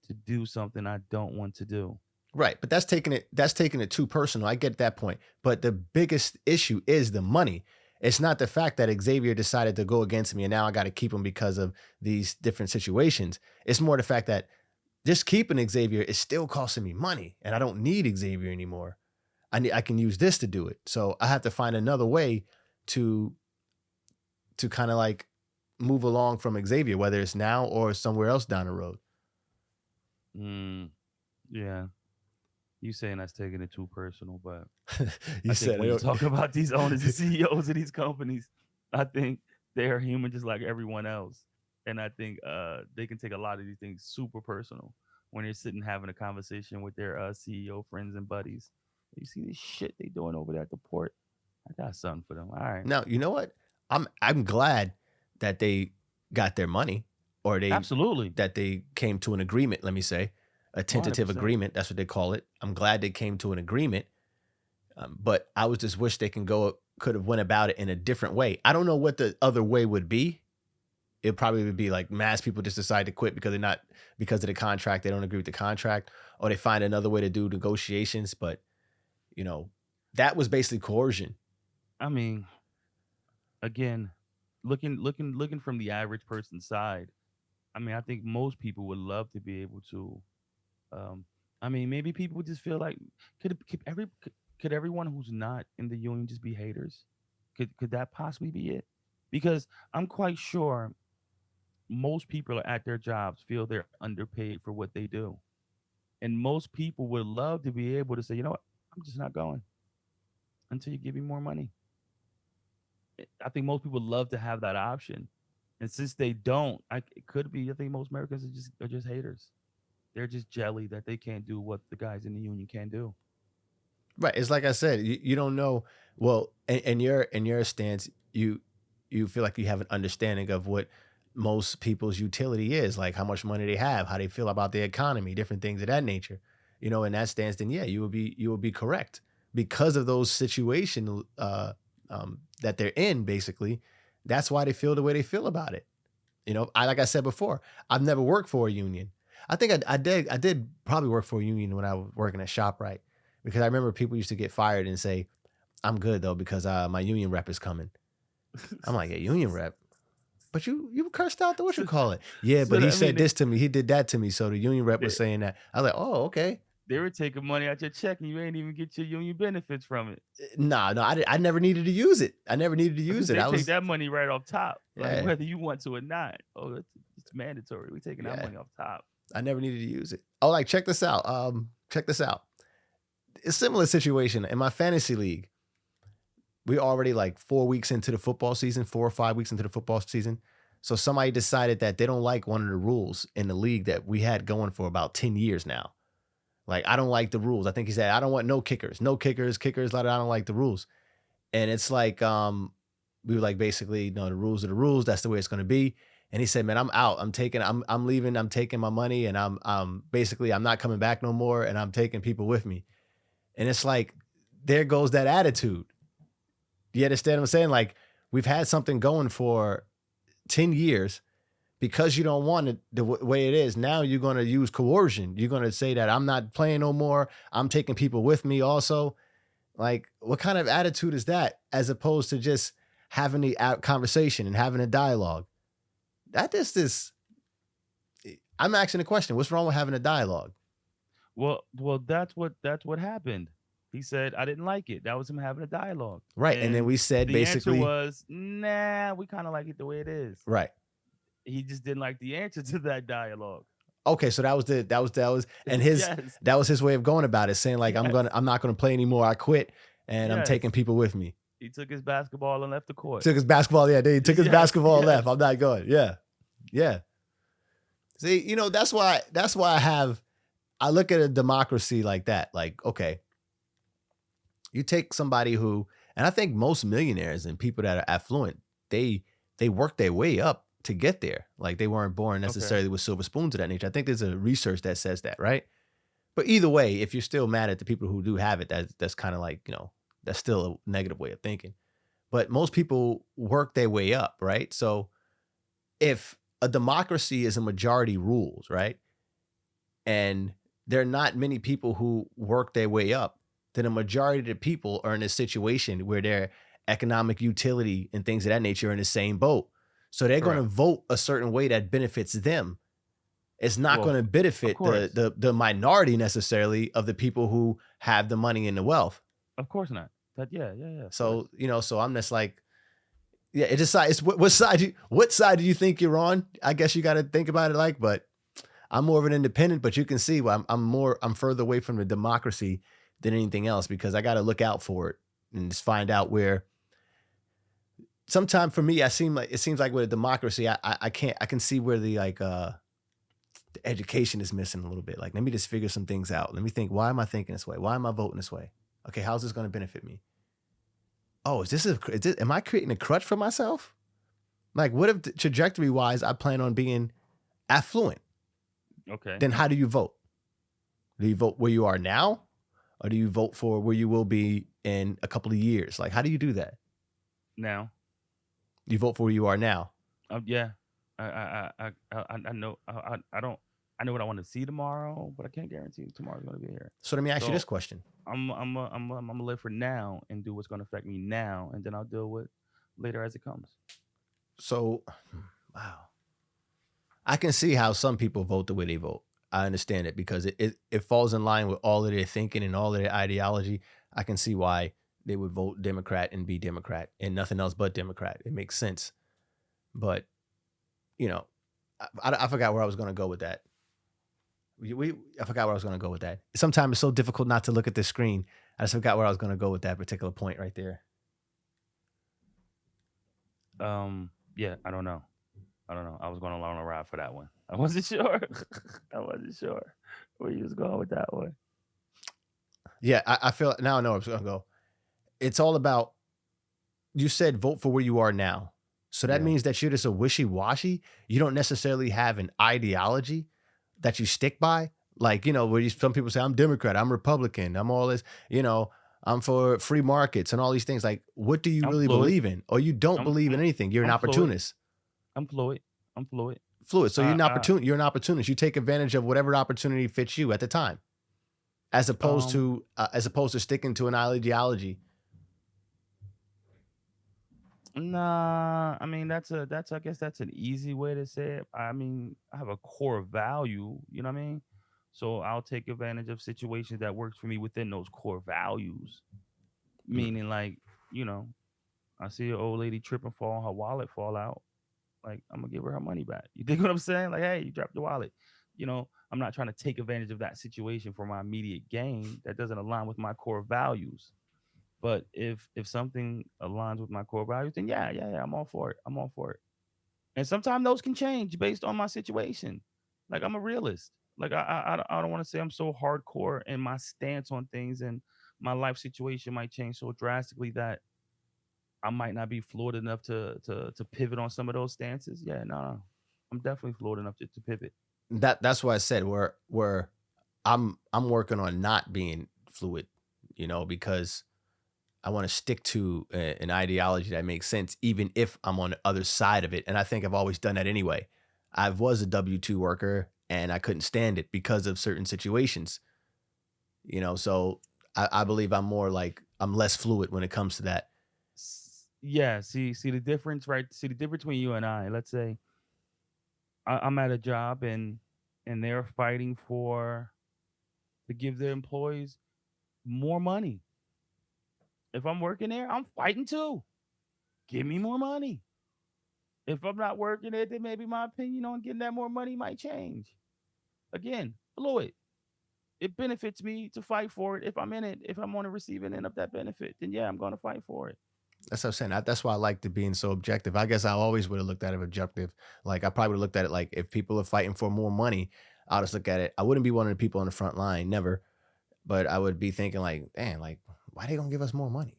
to do something I don't want to do? Right. But that's taking it too personal. I get that point. But the biggest issue is the money. It's not the fact that Xavier decided to go against me and now I got to keep him because of these different situations. It's more the fact that just keeping Xavier is still costing me money and I don't need Xavier anymore. I can use this to do it. So I have to find another way to kind of like move along from Xavier, whether it's now or somewhere else down the road. Mm, yeah, you saying that's taking it too personal, but You I think said when you it. talk about these owners and CEOs of these companies, I think they are human just like everyone else, and I think they can take a lot of these things super personal when they're sitting having a conversation with their CEO friends and buddies. You see this shit they doing over there at the port? I got something for them. All right, Now, you know what? I'm glad that they got their money, or absolutely, that they came to an agreement, let me say, a one hundred tentative percent. agreement. That's what they call it. I'm glad they came to an agreement. But I was just wish they could have went about it in a different way. I don't know what the other way would be. It probably would be like mass people just decide to quit because they're not, because of the contract. They don't agree with the contract, or they find another way to do negotiations. But you know, that was basically coercion. I mean, again, looking from the average person's side. I mean, I think most people would love to be able to. Um, I mean, maybe people would just feel like could everyone who's not in the union just be haters? Could that possibly be it? Because I'm quite sure most people at their jobs feel they're underpaid for what they do, and most people would love to be able to say, you know what, I'm just not going until you give me more money. I think most people love to have that option, and since they don't, it could be. I think most Americans are just haters. They're just jelly that they can't do what the guys in the union can do. Right. It's like I said, you don't know. Well, in your stance, you feel like you have an understanding of what most people's utility is, like how much money they have, how they feel about the economy, different things of that nature. You know, in that stance, then yeah, you will be correct because of those situations that they're in. Basically, that's why they feel the way they feel about it. You know, like I said before, I've never worked for a union. I did probably work for a union when I was working at ShopRite, because I remember people used to get fired and say, "I'm good though because my union rep is coming." I'm like, "A union rep?" But you cursed out the what you so, call it. Yeah, so but he I mean, said this to me. He did that to me. So the union rep they, was saying that. I was like, "Oh, okay." they were taking money out your check and you ain't even get your union benefits from it. Nah, no, I never needed to use it. I never needed to use it. They I take was, that money right off top, like yeah, whether you want to or not. Oh, it's mandatory. We taking our yeah. money off top. I never needed to use it. Oh, like check this out. Check this out. It's a similar situation in my fantasy league. We're already like 4 weeks into the football season, 4 or 5 weeks into the football season. So somebody decided that they don't like one of the rules in the league that we had going for about 10 years now. Like, I don't like the rules. I think he said, I don't want no kickers, kickers. Like, I don't like the rules. And it's like, we were like, basically, no, the rules are the rules. That's the way it's going to be. And he said, man, I'm out. I'm leaving. I'm taking my money and I'm basically, I'm not coming back no more. And I'm taking people with me. And it's like, there goes that attitude. Do you understand what I'm saying? Like, we've had something going for 10 years because you don't want it the way it is. Now you're going to use coercion. You're going to say that I'm not playing no more. I'm taking people with me also. Like, what kind of attitude is that as opposed to just having the conversation and having a dialogue? That is this. I'm asking the question, what's wrong with having a dialogue? Well, that's what happened. He said I didn't like it. That was him having a dialogue. Right. And then we said the basically answer was, nah, we kind of like it the way it is. Right. He just didn't like the answer to that dialogue. Okay, so that was and his Yes. that was his way of going about it, saying like, Yes. I'm not gonna play anymore. I quit and I'm Yes. taking people with me. He took his basketball and left the court. Took his basketball, yeah. He took his Yes, basketball and yes. left. I'm not going. Yeah. Yeah. See, that's why I look at a democracy like that. Like, okay, you take somebody who, and I think most millionaires and people that are affluent, they work their way up to get there. Like, they weren't born necessarily with silver spoons of that nature. I think there's a research that says that, right? But either way, if you're still mad at the people who do have it, that's kind of like, that's still a negative way of thinking. But most people work their way up, right? So if a democracy is a majority rules, right? And there are not many people who work their way up, then a majority of the people are in a situation where their economic utility and things of that nature are in the same boat. So they're going to vote a certain way that benefits them. It's not going to benefit the minority necessarily of the people who have the money and the wealth. Of course not. But yeah. So, so I'm just like, yeah, it decides what side do you think you're on? I guess you got to think about it like, but I'm more of an independent, but you can see I'm further away from the democracy than anything else because I got to look out for it and just find out where. Sometimes for me, it seems like with a democracy, I can see where the education is missing a little bit. Like, let me just figure some things out. Let me think, why am I thinking this way? Why am I voting this way? Okay, how's this going to benefit me? Oh, am I creating a crutch for myself? Like, what if trajectory wise, I plan on being affluent? Okay. Then how do you vote? Do you vote where you are now? Or do you vote for where you will be in a couple of years? Like, how do you do that? Now. You vote for where you are now. Yeah. I know. I know what I want to see tomorrow, but I can't guarantee tomorrow's going to be here. So let me ask you this question. I'm gonna live for now and do what's going to affect me now, and then I'll deal with later as it comes. So, wow. I can see how some people vote the way they vote. I understand it because it falls in line with all of their thinking and all of their ideology. I can see why they would vote Democrat and be Democrat and nothing else but Democrat. It makes sense. But, I forgot where I was going to go with that. I forgot where I was going to go with that. Sometimes it's so difficult not to look at the screen. I just forgot where I was going to go with that particular point right there. Yeah, I don't know. I was going on a ride for that one. I wasn't sure. Where you was going with that one. Yeah, I feel now I know where I was going to go. It's all about, you said vote for where you are now. So that means that you're just a wishy-washy. You don't necessarily have an ideology that you stick by. Like, where some people say, I'm Democrat, I'm Republican, I'm all this, I'm for free markets and all these things. Like, what do you really believe in? Or you don't believe in anything. You're an opportunist. I'm fluid. Fluid. So you're an opportunist. You take advantage of whatever opportunity fits you at the time. As opposed to sticking to an ideology. Nah, I mean that's I guess that's an easy way to say it. I mean, I have a core value, you know what I mean? So I'll take advantage of situations that works for me within those core values. Meaning like, I see an old lady trip and fall, her wallet fall out. Like, I'm gonna give her money back. You think what I'm saying? Like, hey, you dropped your wallet. I'm I'm not trying to take advantage of that situation for my immediate gain that doesn't align with my core values. But if something aligns with my core values, then yeah, I'm all for it. I'm all for it. And sometimes those can change based on my situation. Like I'm a realist. Like I don't want to say I'm so hardcore in my stance on things, and my life situation might change so drastically that I might not be fluid enough to pivot on some of those stances. Yeah, no, I'm definitely fluid enough to pivot. That's why I said where I'm working on not being fluid, because I want to stick to an ideology that makes sense, even if I'm on the other side of it. And I think I've always done that anyway. I was a W-2 worker and I couldn't stand it because of certain situations, so I believe I'm less fluid when it comes to that. Yeah, see the difference, right? See the difference between you and I. Let's say I'm at a job and they're fighting for to give their employees more money. If I'm working there, I'm fighting too. Give me more money. If I'm not working there, then maybe my opinion on getting that more money might change. Again, fluid. It benefits me to fight for it. If I'm in it, if I'm on the receiving end of that benefit, then yeah, I'm going to fight for it. That's what I'm saying. That's why I like to being so objective. I guess I always would have looked at it objective. Like I probably would have looked at it like if people are fighting for more money, I'll just look at it. I wouldn't be one of the people on the front line, never. But I would be thinking like, damn, like why they gonna give us more money?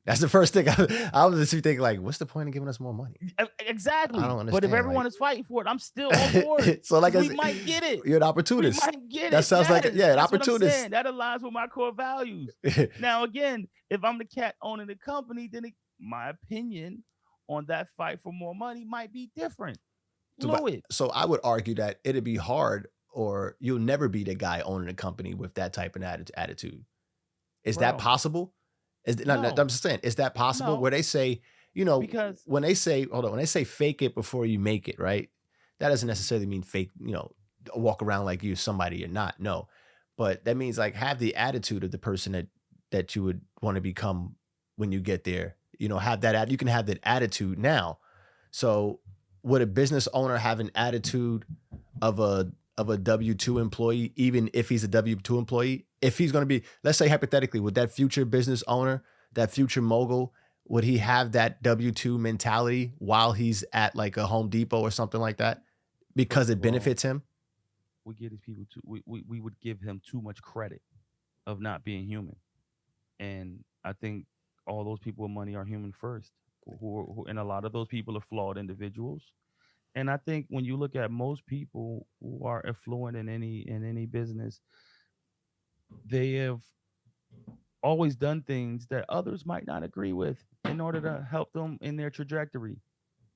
That's the first thing I was just thinking like, what's the point of giving us more money? I Exactly. don't But if understand. everyone is fighting for it, I'm still on board. So like we might get it. You're an We opportunist. might get That it. sounds like Yes, an that's what I'm opportunist. saying. That aligns with my core values. Now, again, if I'm the cat owning the company, then my opinion on that fight for more money might be different. Fluid. So I would argue that it'd be hard, or you'll never be the guy owning a company with that type of attitude. Is that Bro, possible? no, I'm just saying, is that possible? no, Where they say, because when they say, hold on, when they say fake it before you make it, right? That doesn't necessarily mean fake, walk around like you're somebody you're not. No. But that means like have the attitude of the person that you would want to become when you get there. Have that, you can have that attitude now. So would a business owner have an attitude of a W-2 employee, even if he's a W-2 employee? If he's going to be, let's say hypothetically, would that future business owner, that future mogul, would he have that W-2 mentality while he's at like a Home Depot or something like that because first it of all, benefits him? we give these people too. We would give him too much credit of not being human, and I think all those people with money are human first. And a lot of those people are flawed individuals. And I think when you look at most people who are affluent in any business, they have always done things that others might not agree with in order to help them in their trajectory.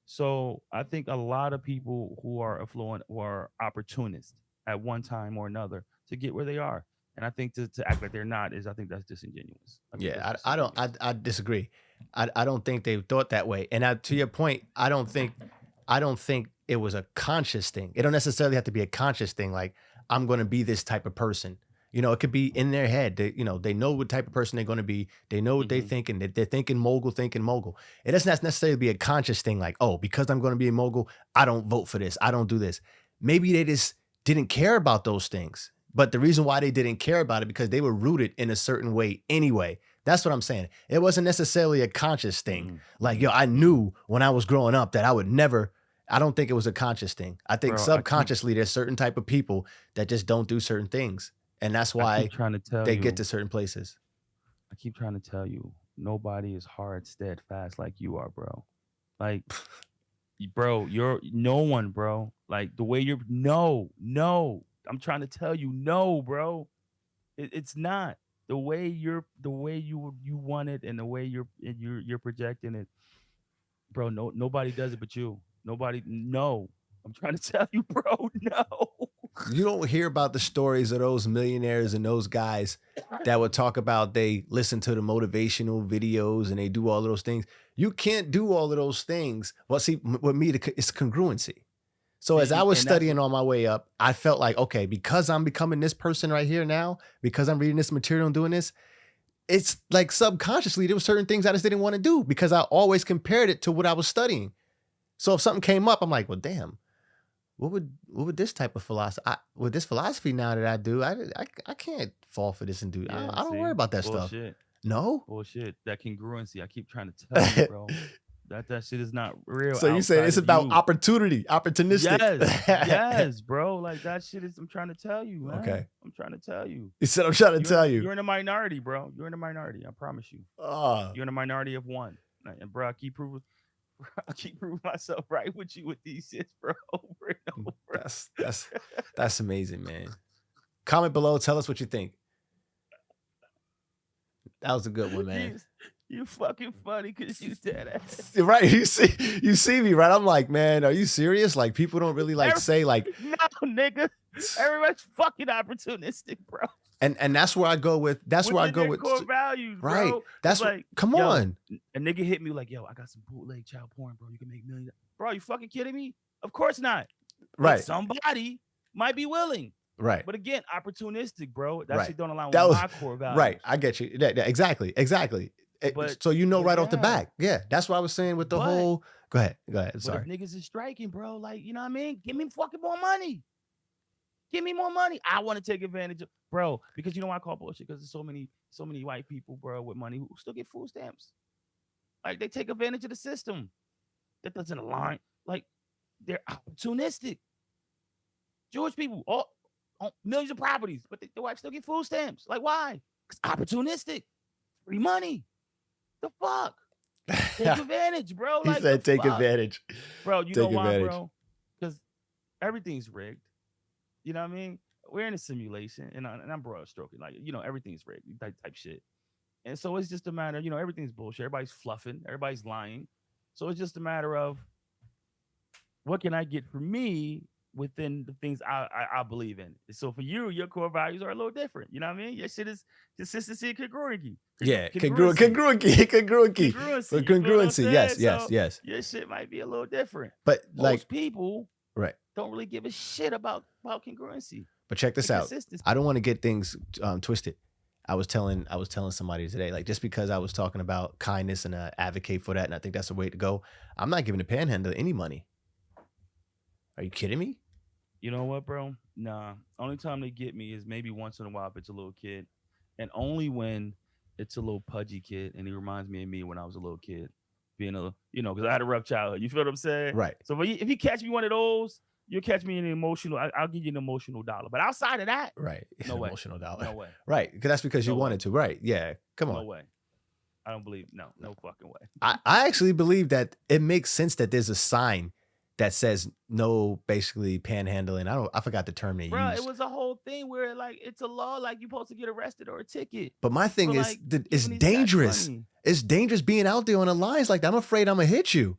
So I think a lot of people who are affluent are opportunists at one time or another to get where they are. And I think to act like they're not is I think that's disingenuous. I think Yeah, that's I don't, disingenuous. I disagree. I don't think they thought that way. And to your point, I don't think it was a conscious thing. It don't necessarily have to be a conscious thing. Like I'm going to be this type of person. It could be in their head. They know what type of person they're going to be. They know what they're Hmm. thinking. They're thinking mogul. It doesn't necessarily be a conscious thing. Like, oh, because I'm going to be a mogul, I don't vote for this. I don't do this. Maybe they just didn't care about those things. But the reason why they didn't care about it because they were rooted in a certain way anyway. That's what I'm saying. It wasn't necessarily a conscious thing. Hmm. Like, yo, I knew when I was growing up that I would never. I don't think it was a conscious thing. I think Bro, subconsciously there's certain type of people that just don't do certain things. And that's I keep why trying to tell they get to you, certain places. I keep trying to tell you, nobody is hard, steadfast like you are, bro. Like, bro, you're no one, bro. Like the way you're, no, no. I'm trying to tell you, no, bro. It's not the way you want it, and the way you're projecting it, bro. No, nobody does it but you. Nobody, no. I'm trying to tell you, bro. No. You don't hear about the stories of those millionaires and those guys that would talk about they listen to the motivational videos and they do all of those things. You can't do all of those things. Well, see, with me, it's congruency. So as I See, was and that's what. studying on my way up, I felt like, okay, because I'm becoming this person right here now, because I'm reading this material and doing this, it's like subconsciously there were certain things I just didn't want to do because I always compared it to what I was studying. So if something came up, I'm like, well, damn. would this type of philosophy with this philosophy now that I do, I can't fall for this and do. Yeah, I don't worry see, about that stuff. bullshit, No. bullshit. That congruency. I keep trying to tell you, bro. That shit is not real So you saying outside it's of about you. opportunity, opportunistic. Yes, bro. Like that shit is. I'm trying to tell you, man. Okay. I'm trying to tell you. You said I'm trying to tell you. You're in a minority, bro. You're in a minority. I promise you. You're in a minority of one. And bro, I keep proving myself right with you with these shits, bro. Over and over. That's amazing, man. Comment below. Tell us what you think. That was a good one, man. You fucking funny because you dead ass. Right. You see me, right? I'm like, man, are you serious? Like, people don't really like say like, no, nigga. Everybody's fucking opportunistic, bro. And that's where I go with. That's where I go with core values, bro. right. That's like, come on. A nigga hit me like, yo, I got some bootleg child porn, bro. You can make millions. Bro, you fucking kidding me? Of course not. Right. But somebody might be willing. Right. But again, opportunistic, bro. That right. shit don't align with my core values. Right. I get you. Exactly. But, so you know right off the back. Yeah. That's what I was saying with the whole. Go ahead. Sorry. But if niggas is striking, bro, like, you know what I mean? Give me fucking more money. Give me more money. I want to take advantage of, bro, because you know why I call bullshit? Because there's so many white people, bro, with money who still get food stamps. Like, they take advantage of the system. That doesn't align. Like, they're opportunistic. Jewish people, all millions of properties, but the white still get food stamps. Like, why? Because opportunistic. Free money. The fuck? Take advantage, bro. He like, said take advantage. Bro, you know why, bro? Because everything's rigged. You know what I mean? We're in a simulation, and I'm broad stroking. Like, you know, everything's rigged, type shit. And so it's just a matter, you know, everything's bullshit. Everybody's fluffing. Everybody's lying. So it's just a matter of what can I get for me within the things I believe in. So for you, your core values are a little different. You know what I mean? Your shit is consistency and congruency. Yeah, congruency. Yes. Your shit might be a little different. But most people right don't really give a shit about congruency. But check this out. I don't want to get things twisted. I was telling somebody today, like, just because I was talking about kindness and I advocate for that, and I think that's the way to go, I'm not giving the panhandler any money. Are you kidding me? You know what, bro? Nah. Only time they get me is maybe once in a while if it's a little kid. And only when it's a little pudgy kid and he reminds me of me when I was a little kid. Being a, you know, because I had a rough childhood. You feel what I'm saying? Right. So if you catch me one of those, you'll catch me in an emotional, I'll give you an emotional dollar. But outside of that, right. No way. Emotional dollar. No way. Right. Because that's because you wanted to. Right. Yeah. Come on. No way. I don't believe, no fucking way. I actually believe that it makes sense that there's a sign that says no, basically panhandling. I forgot the term they used. It was a whole thing where like it's a law, like you're supposed to get arrested or a ticket. But my thing is, it's dangerous. It's dangerous being out there on the lines like that. I'm afraid I'm gonna hit you.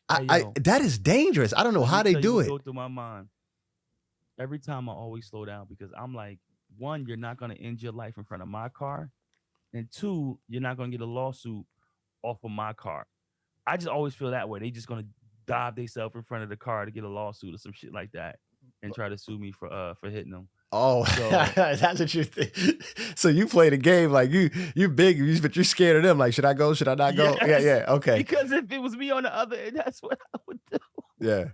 That is dangerous. I don't know how they do it. Go through my mind. Every time I always slow down because I'm like, one, you're not gonna end your life in front of my car, and two, you're not gonna get a lawsuit off of my car. I just always feel that way. They just gonna dive themselves in front of the car to get a lawsuit or some shit like that and try to sue me for hitting them. Oh, so, that's what you think. So you play the game like you big, but you're scared of them. Like, should I go? Should I not go? Yes, yeah, okay. Because if it was me on the other end, that's what I would do. Yeah.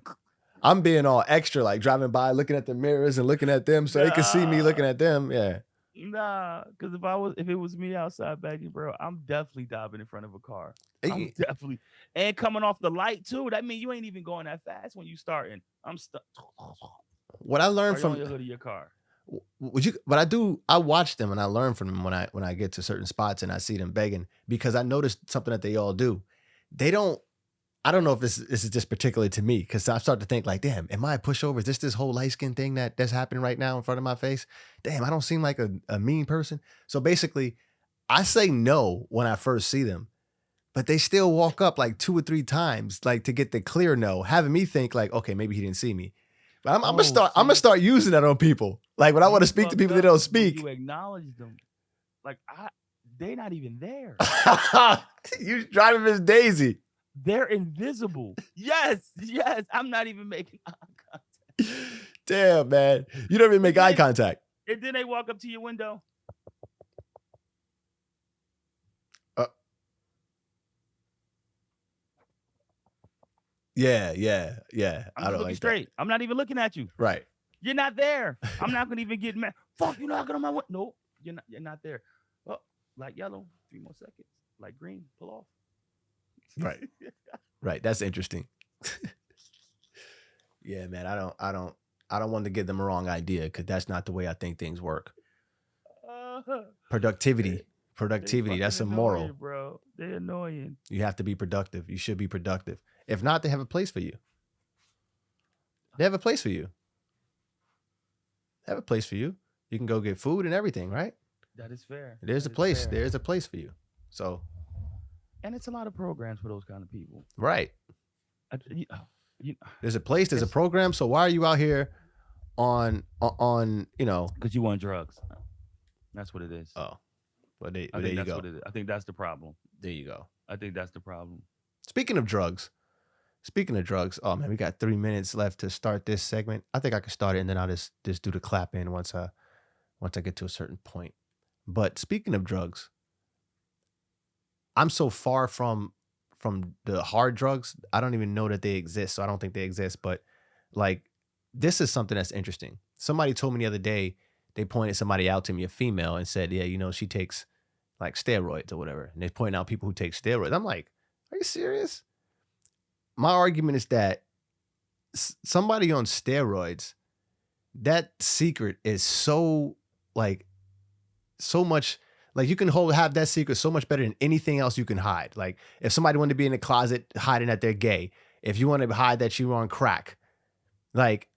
I'm being all extra, like driving by, looking at the mirrors and looking at them so they can see me looking at them. Yeah. Nah, because if it was me outside begging, bro, I'm definitely diving in front of a car. I'm definitely, and coming off the light too. That means you ain't even going that fast when you starting. I'm stuck. What I learned from the hood of your car. I watch them and I learn from them when I get to certain spots and I see them begging, because I noticed something that they all do. I don't know if this is just particularly to me, because I start to think like, damn, am I a pushover? Is this whole light skin thing that's happening right now in front of my face? Damn, I don't seem like a mean person. So basically, I say no when I first see them, but they still walk up like 2 or 3 times, like to get the clear no, having me think like, okay, maybe he didn't see me. But I'm gonna start using that on people. Like when I want to speak to people that don't speak. You acknowledge them. Like they're not even there. You driving Miss Daisy. They're invisible. Yes. I'm not even making eye contact. Damn, man. You don't even make eye contact. And then they walk up to your window. Yeah. I'm I just don't looking like straight. I'm not even looking at you. that. Right. You're not there. I'm not gonna even get mad. Fuck, you're knocking on my window. No, you're not there. Oh, light yellow, 3 more seconds. Light green, pull off. Right. Right. That's interesting. Yeah, man. I don't want to give them a wrong idea because that's not the way I think things work. Productivity. That's immoral, annoying, bro. They're annoying. You have to be productive. You should be productive. If not, they have a place for you. They have a place for you. They have a place for you. You can go get food and everything, right? That is fair. There's a place. Fair. There's a place for you. So, and it's a lot of programs for those kind of people. Right. There's a place. There's a program. So why are you out here on Because you want drugs. That's what it is. Oh, well, there I think you that's go. what it is. I think that's the problem. There you go. I think that's the problem. Speaking of drugs, oh man, we got 3 minutes left to start this segment. I think I can start it and then I'll just do the clap in once I get to a certain point. But speaking of drugs, I'm so far from the hard drugs, I don't even know that they exist. So I don't think they exist. But like, this is something that's interesting. Somebody told me the other day, they pointed somebody out to me, a female, and said, yeah, she takes like steroids or whatever. And they point out people who take steroids. I'm like, are you serious? My argument is that somebody on steroids, that secret is so much, like you can have that secret so much better than anything else you can hide. Like if somebody wanted to be in the closet hiding that they're gay, if you want to hide that you were on crack, like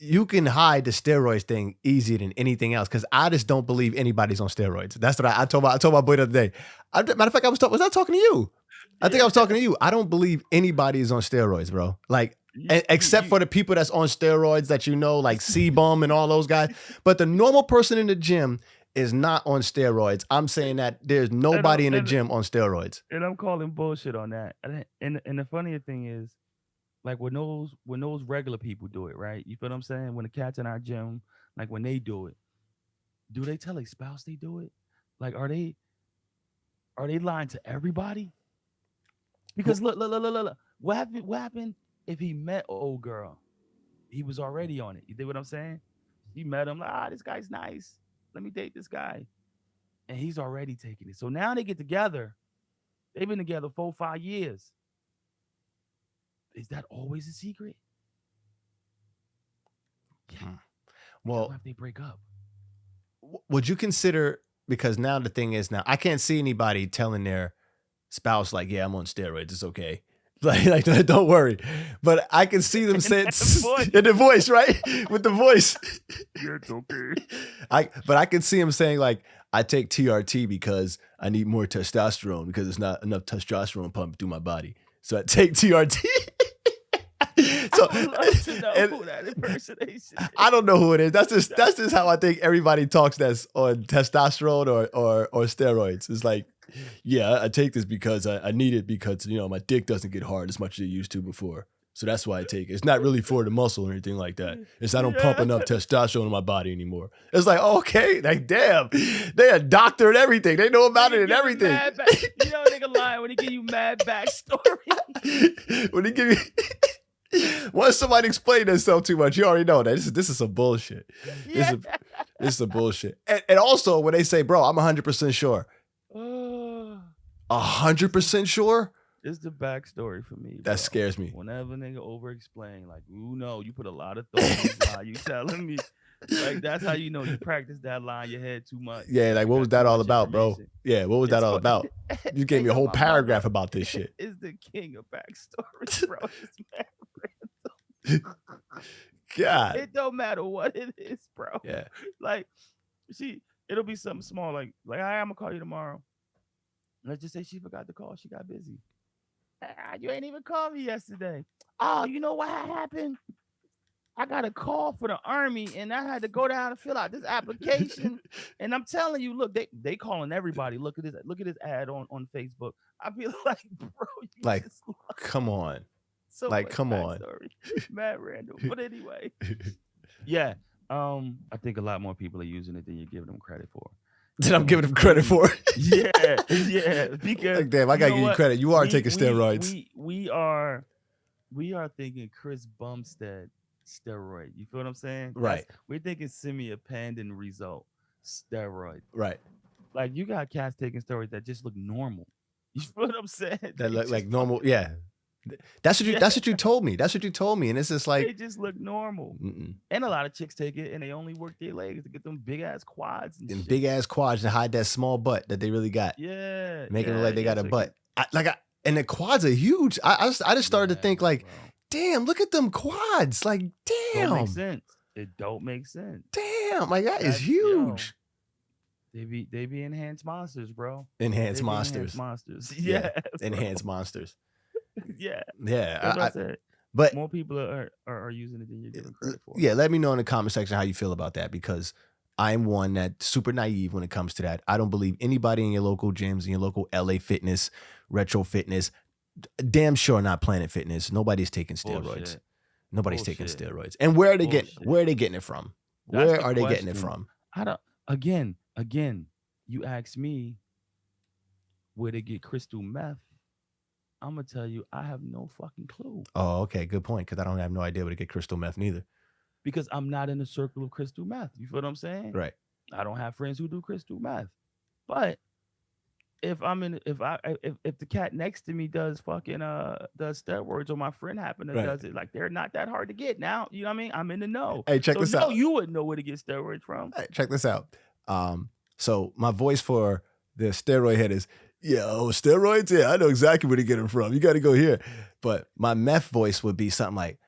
you can hide the steroids thing easier than anything else. Cause I just don't believe anybody's on steroids. That's what I told my boy the other day. Matter of fact, was I talking to you? I think I was talking to you. I don't believe anybody is on steroids, bro. Like, except for the people that's on steroids that like C-Bum and all those guys. But the normal person in the gym is not on steroids. I'm saying that there's nobody in the gym on steroids. And I'm calling bullshit on that. And the funnier thing is, like when those regular people do it, right? You feel what I'm saying? When the cats in our gym, like when they do they tell their spouse they do it? Like, are they lying to everybody? Because look. What happened if he met old girl? He was already on it. You dig what I'm saying? He met him, like, this guy's nice. Let me date this guy. And he's already taking it. So now they get together. They've been together 4-5 years. Is that always a secret? Yeah. Well, if they break up. Would you consider, because now the thing is, now I can't see anybody telling their spouse like, yeah, I'm on steroids, it's okay. Like don't worry. But I can see them saying in the voice, right? With the voice. Yeah, it's okay. But I can see him saying like, I take TRT because I need more testosterone because there's not enough testosterone pumping through my body. So I take TRT. So I would love to know who that impersonation is. I don't know who it is. That's just how I think everybody talks that's on testosterone or steroids. It's like, yeah, I take this because I need it because, my dick doesn't get hard as much as it used to before. So that's why I take it. It's not really for the muscle or anything like that. It's I don't pump enough testosterone in my body anymore. It's like, okay, like, damn, they a doctor and everything. They know about it and everything. Nigga lying when he give you mad backstory. When he give you... Once somebody explain themselves too much, you already know that this is some bullshit. Yeah. This is some bullshit. And also when they say, bro, I'm 100% sure. 100% sure? It's the backstory for me. That scares me. Whenever nigga over explain, like, no, you put a lot of thought in this lie you telling me. Like, that's how you know you practice that lie in your head too much. Yeah, like, what was that all about, bro? Yeah, what was that all about? You gave me a whole paragraph about this shit. Is the king of backstories, bro. It's mad random. God. It don't matter what it is, bro. Yeah. Like, it'll be something small, like, all right, I'm gonna call you tomorrow. Let's just say she forgot to call. She got busy. You ain't even called me yesterday. Oh, you know what happened? I got a call for the Army, and I had to go down and fill out this application. And I'm telling you, look, they calling everybody. Look at this ad on Facebook. I feel like, bro, like, come on. So like, come on. Mad random. But anyway. Yeah. I think a lot more people are using it than you're giving them credit for. That I'm giving them credit for. Yeah. Because like, damn, I gotta give you credit. You are taking steroids. We are we are thinking Chris Bumstead steroid. You feel what I'm saying? Right. We're thinking Simi Pandan result steroid. Right. Like you got cats taking steroids that just look normal. You feel what I'm saying? That They look like just normal. fucking Yeah. That's what you. yeah, That's what you told me. That's what you told me. And it's just like, they just look normal. mm-mm. And a lot of chicks take it and they only work their legs to get them big ass quads and And shit. big ass quads to hide that small butt that they really got, Yeah, making it look yeah, like they yeah. got a So butt. And the quads are huge. I just started to think like, bro. damn, look at them quads. Like, Don't make damn, sense. It don't make sense. damn, like that is That's yo. huge. They be enhanced monsters, bro. Enhanced They be monsters. enhanced monsters. Yeah, Yeah, enhanced monsters. yeah. Yeah, That's what I said. but More people are using it than you're giving credit for. yeah, let me know in the comment section how you feel about that, because I'm one that's super naive when it comes to that. I don't believe anybody in your local gyms, in your local LA Fitness, Retro Fitness, damn sure not Planet Fitness. Nobody's taking steroids. Bullshit. Nobody's taking Bullshit. steroids. And where are they getting? Bullshit. Where are they getting it from? That's Where the are they getting it question. from? I don't. Again. You ask me where they get crystal meth. I'm gonna tell you, I have no fucking clue. Oh, okay, good point. Because I don't have no idea where to get crystal meth neither. Because I'm not in the circle of crystal meth. You feel what I'm saying? Right. I don't have friends who do crystal meth. But if the cat next to me does fucking does steroids, or my friend happen to does it, like they're not that hard to get now. You know what I mean? I'm in the know. Hey, check this out. You wouldn't know where to get steroids from. Hey, check this out. So my voice for the steroid head is, steroids? Yeah, I know exactly where to get them from. You got to go here. But my meth voice would be something like,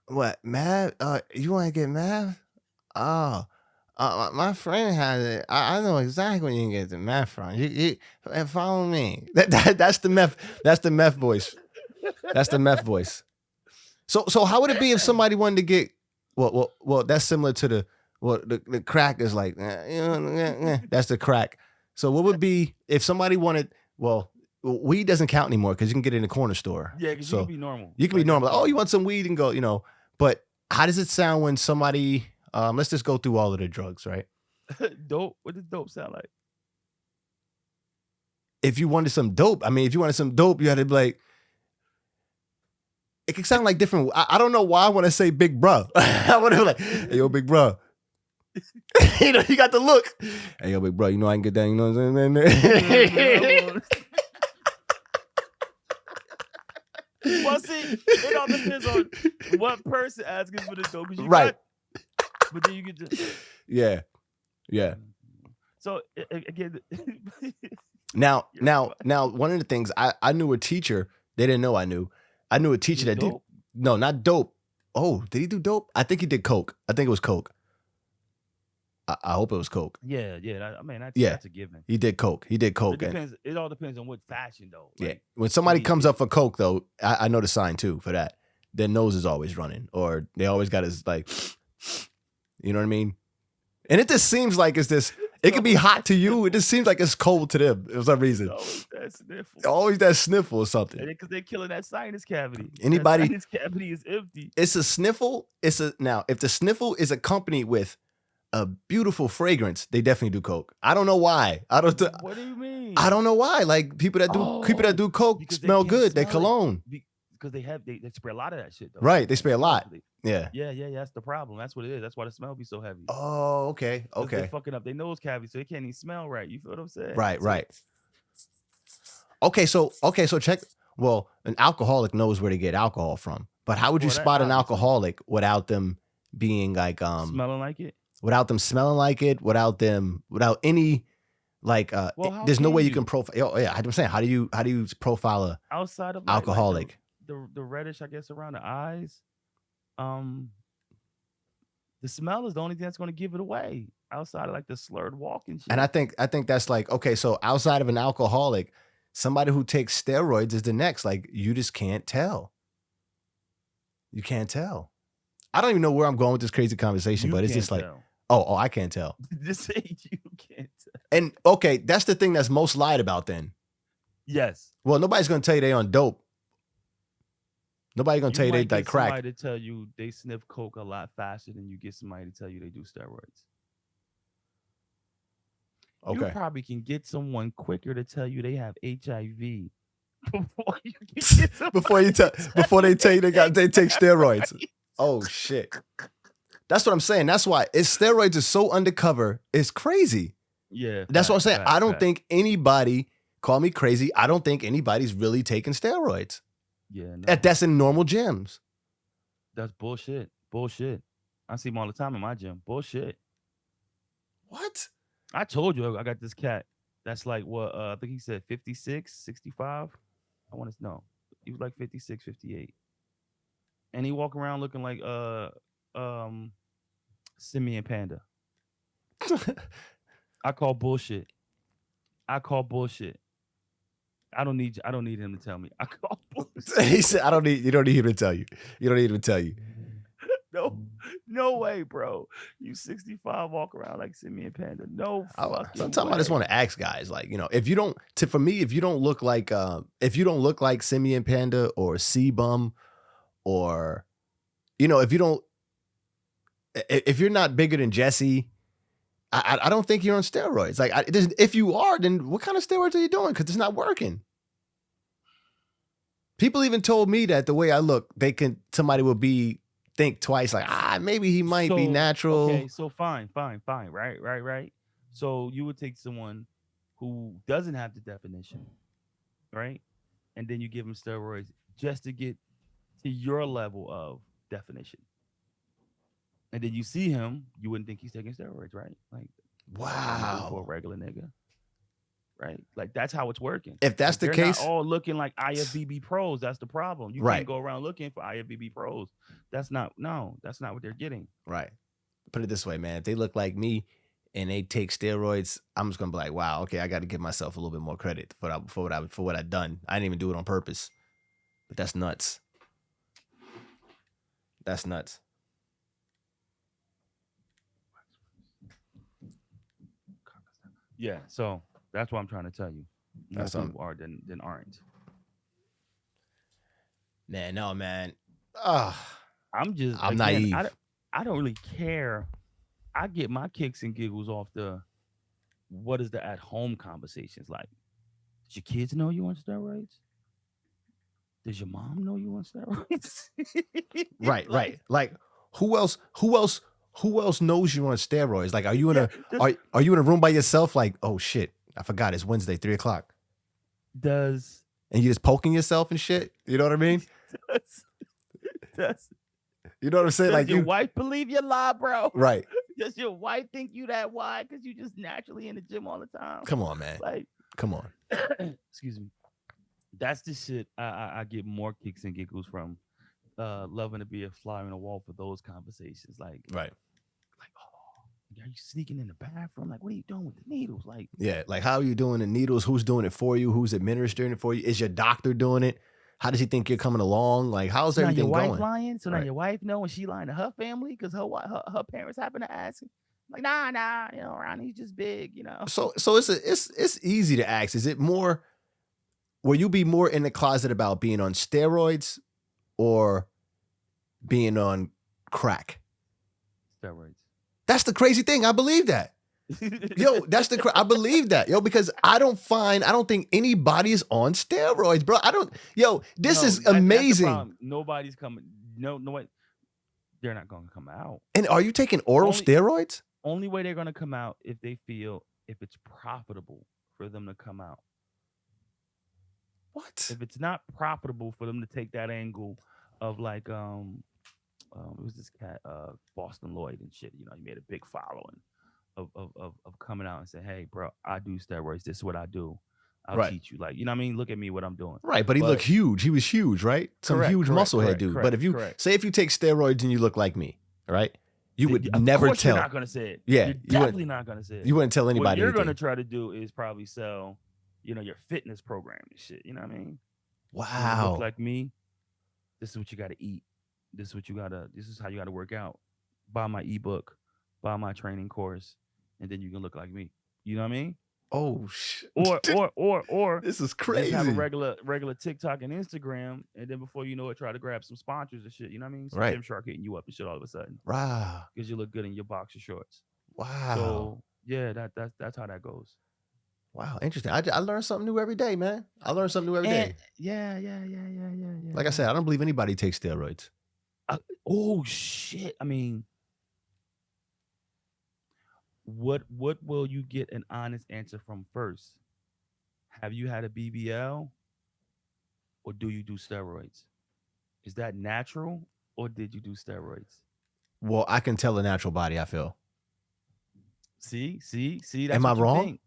what, meth? You want to get meth? Oh, my friend has it. I know exactly where you can get the meth from. You follow me. That's the meth. That's the meth voice. That's the meth voice. So how would it be if somebody wanted to get, well, that's similar to the crack is like, that's the crack. So what would be if somebody wanted, weed doesn't count anymore because you can get it in the corner store. Yeah, because you can be normal. You can be normal. Like, oh, you want some weed and go, But how does it sound when somebody, let's just go through all of the drugs, right? Dope. What does dope sound like? If you wanted some dope, you had to be like, it could sound like different. I don't know why I want to say big bro. I want to be like, hey, yo, big bro. You got the look. Hey, yo, big bro, I can get that. You know what I'm saying? Well, see, it all depends on what person asking for the dope. Right. But then you get just. Yeah. So, again. Now, one of the things, I knew a teacher. They didn't know I knew. I knew a teacher that did. No, not dope. Oh, did he do dope? I think he did coke. I think it was coke. I hope it was coke. Yeah. That's a given. He did coke. It depends. It all depends on what fashion, though. Like, yeah. When somebody comes up for coke, though, I know the sign too for that. Their nose is always running, or they always got his like, you know what I mean? And it just seems like it's this. It could be hot to you. It just seems like it's cold to them for some reason. Always that sniffle or something. Because they're killing that sinus cavity. Anybody? That sinus cavity is empty. It's a sniffle. Now, if the sniffle is accompanied with a beautiful fragrance, they definitely do coke. I don't know why. What do you mean? I don't know why. Like people that do coke smell good. They cologne. Because they spray a lot of that shit, though. Right. They spray a lot. Yeah. Yeah. That's the problem. That's what it is. That's why the smell be so heavy. Oh, okay. They're fucking up their nose cavity, so they can't even smell right. You feel what I'm saying? Right. Okay, so check. Well, an alcoholic knows where to get alcohol from, but how would you spot an alcoholic without them being like smelling like it? Without them smelling like it, without any like there's no way you can profile. Oh, yeah, I'm saying, how do you profile a outside of alcoholic? Like the reddish, I guess, around the eyes. The smell is the only thing that's going to give it away. Outside of like the slurred walking shit. And I think that's like, okay, so outside of an alcoholic, somebody who takes steroids is the next. Like, you just can't tell. You can't tell. I don't even know where I'm going with this crazy conversation, but it's just like, oh, I can't tell. Just say you can't tell. And okay, that's the thing that's most lied about then. Yes. Well, nobody's gonna tell you they on dope. Nobody's gonna tell you they like crack. Somebody to tell you they sniff coke a lot faster than you get somebody to tell you they do steroids. Okay. You probably can get someone quicker to tell you they have HIV before you can get somebody before they tell you they take steroids. Right. Oh shit. That's what I'm saying. That's why steroids are so undercover. It's crazy. Yeah, That's what I'm saying. I don't fact. think anybody, call me crazy, I don't think anybody's really taking steroids. Yeah, no. That's in normal gyms. That's bullshit. Bullshit. I see them all the time in my gym. Bullshit. What? I told you I got this cat. That's like what I think he said 56, 65. I want to know. He was like 56, 58. And he walk around looking like Simian Panda. I call bullshit. I don't need him to tell me. I call bullshit. He said, you don't need him to tell you. You don't need him to tell you. No way, bro. You 65 walk around like Simian Panda. No fucking Sometimes way. I just want to ask guys, like, if you don't look like Simian Panda or C-Bum, or if you're not bigger than Jesse, I don't think you're on steroids. Like, if you are, then what kind of steroids are you doing? Because it's not working. People even told me that the way I look, somebody will think twice, like, maybe he might be natural. Okay, so fine. Right. So you would take someone who doesn't have the definition, right? And then you give him steroids just to get to your level of definition. And then you see him, you wouldn't think he's taking steroids, right? Like, wow, for a regular nigga, right? Like, that's how it's working. If that's the they're case, not all looking like IFBB pros. That's the problem. You can't go around looking for IFBB pros. That's not what they're getting. Right. Put it this way, man. If they look like me and they take steroids, I'm just gonna be like, wow, okay, I got to give myself a little bit more credit for what I've done. I didn't even do it on purpose, but that's nuts. That's nuts. Yeah, so that's what I'm trying to tell you. More people are than aren't. Man, no, man. I'm naive. I don't really care. I get my kicks and giggles off what is the at home conversations like? Does your kids know you on steroids? Does your mom know you on steroids? Right. Like, who else knows you on steroids? Like, are you in a room by yourself? Like, oh shit, I forgot it's Wednesday, 3:00. And you just poking yourself and shit? You know what I mean? You know what I'm saying? Does your wife believe your lie, bro? Right. Does your wife think you that wide because you just naturally in the gym all the time? Come on, man. Like, come on. Excuse me. That's the shit I get more kicks and giggles from. Loving to be a fly on the wall for those conversations. Like, right. Like, oh, are you sneaking in the bathroom? Like, what are you doing with the needles? Like, yeah, like, how are you doing the needles? Who's doing it for you? Who's administering it for you? Is your doctor doing it? How does he think you're coming along? Like, how's everything going? Now your wife lying? So now your wife know when she lying to her family because her parents happen to ask. Like, nah, Ronnie's just big, So it's easy to ask. Is it more? Will you be more in the closet about being on steroids or being on crack? Steroids. That's the crazy thing. I believe that. Yo, I believe that, yo, because I don't think anybody is on steroids, bro. This is amazing. Nobody's coming. No, they're not going to come out. And are you taking oral steroids? Only way they're going to come out if they feel if it's profitable for them to come out. What? If it's not profitable for them to take that angle of like, it was this cat, Boston Lloyd and shit. He made a big following. Of coming out and say, hey, bro, I do steroids. This is what I do. I'll teach you. Like, you know what I mean? Look at me, what I'm doing. Right, but he looked huge. He was huge, right? Some huge muscle head dude. But if you say if you take steroids and you look like me, right? You would never tell. You're not going to say it. Yeah. You're definitely not going to say it. You wouldn't tell anybody. What you're going to try to do is probably sell, your fitness program and shit. You know what I mean? Wow. You look like me. This is what you got to eat. This is how you got to work out. Buy my ebook. Buy my training course. And then you can look like me. You know what I mean? Oh shit. Or this is crazy. Just have a regular TikTok and Instagram, and then before you know it, try to grab some sponsors and shit. You know what I mean? Some Gym Shark hitting you up and shit all of a sudden. Wow. Because you look good in your boxer shorts. Wow. So yeah, that's how that goes. Wow, interesting. I learn something new every day, man. I learn something new every And day. yeah. Like I said, I don't believe anybody takes steroids. Oh shit! I mean, what will you get an honest answer from first? Have you had a BBL or do you do steroids? Is that natural or did you do steroids? Well, I can tell a natural body, I feel. See, Am that's I what you wrong? think.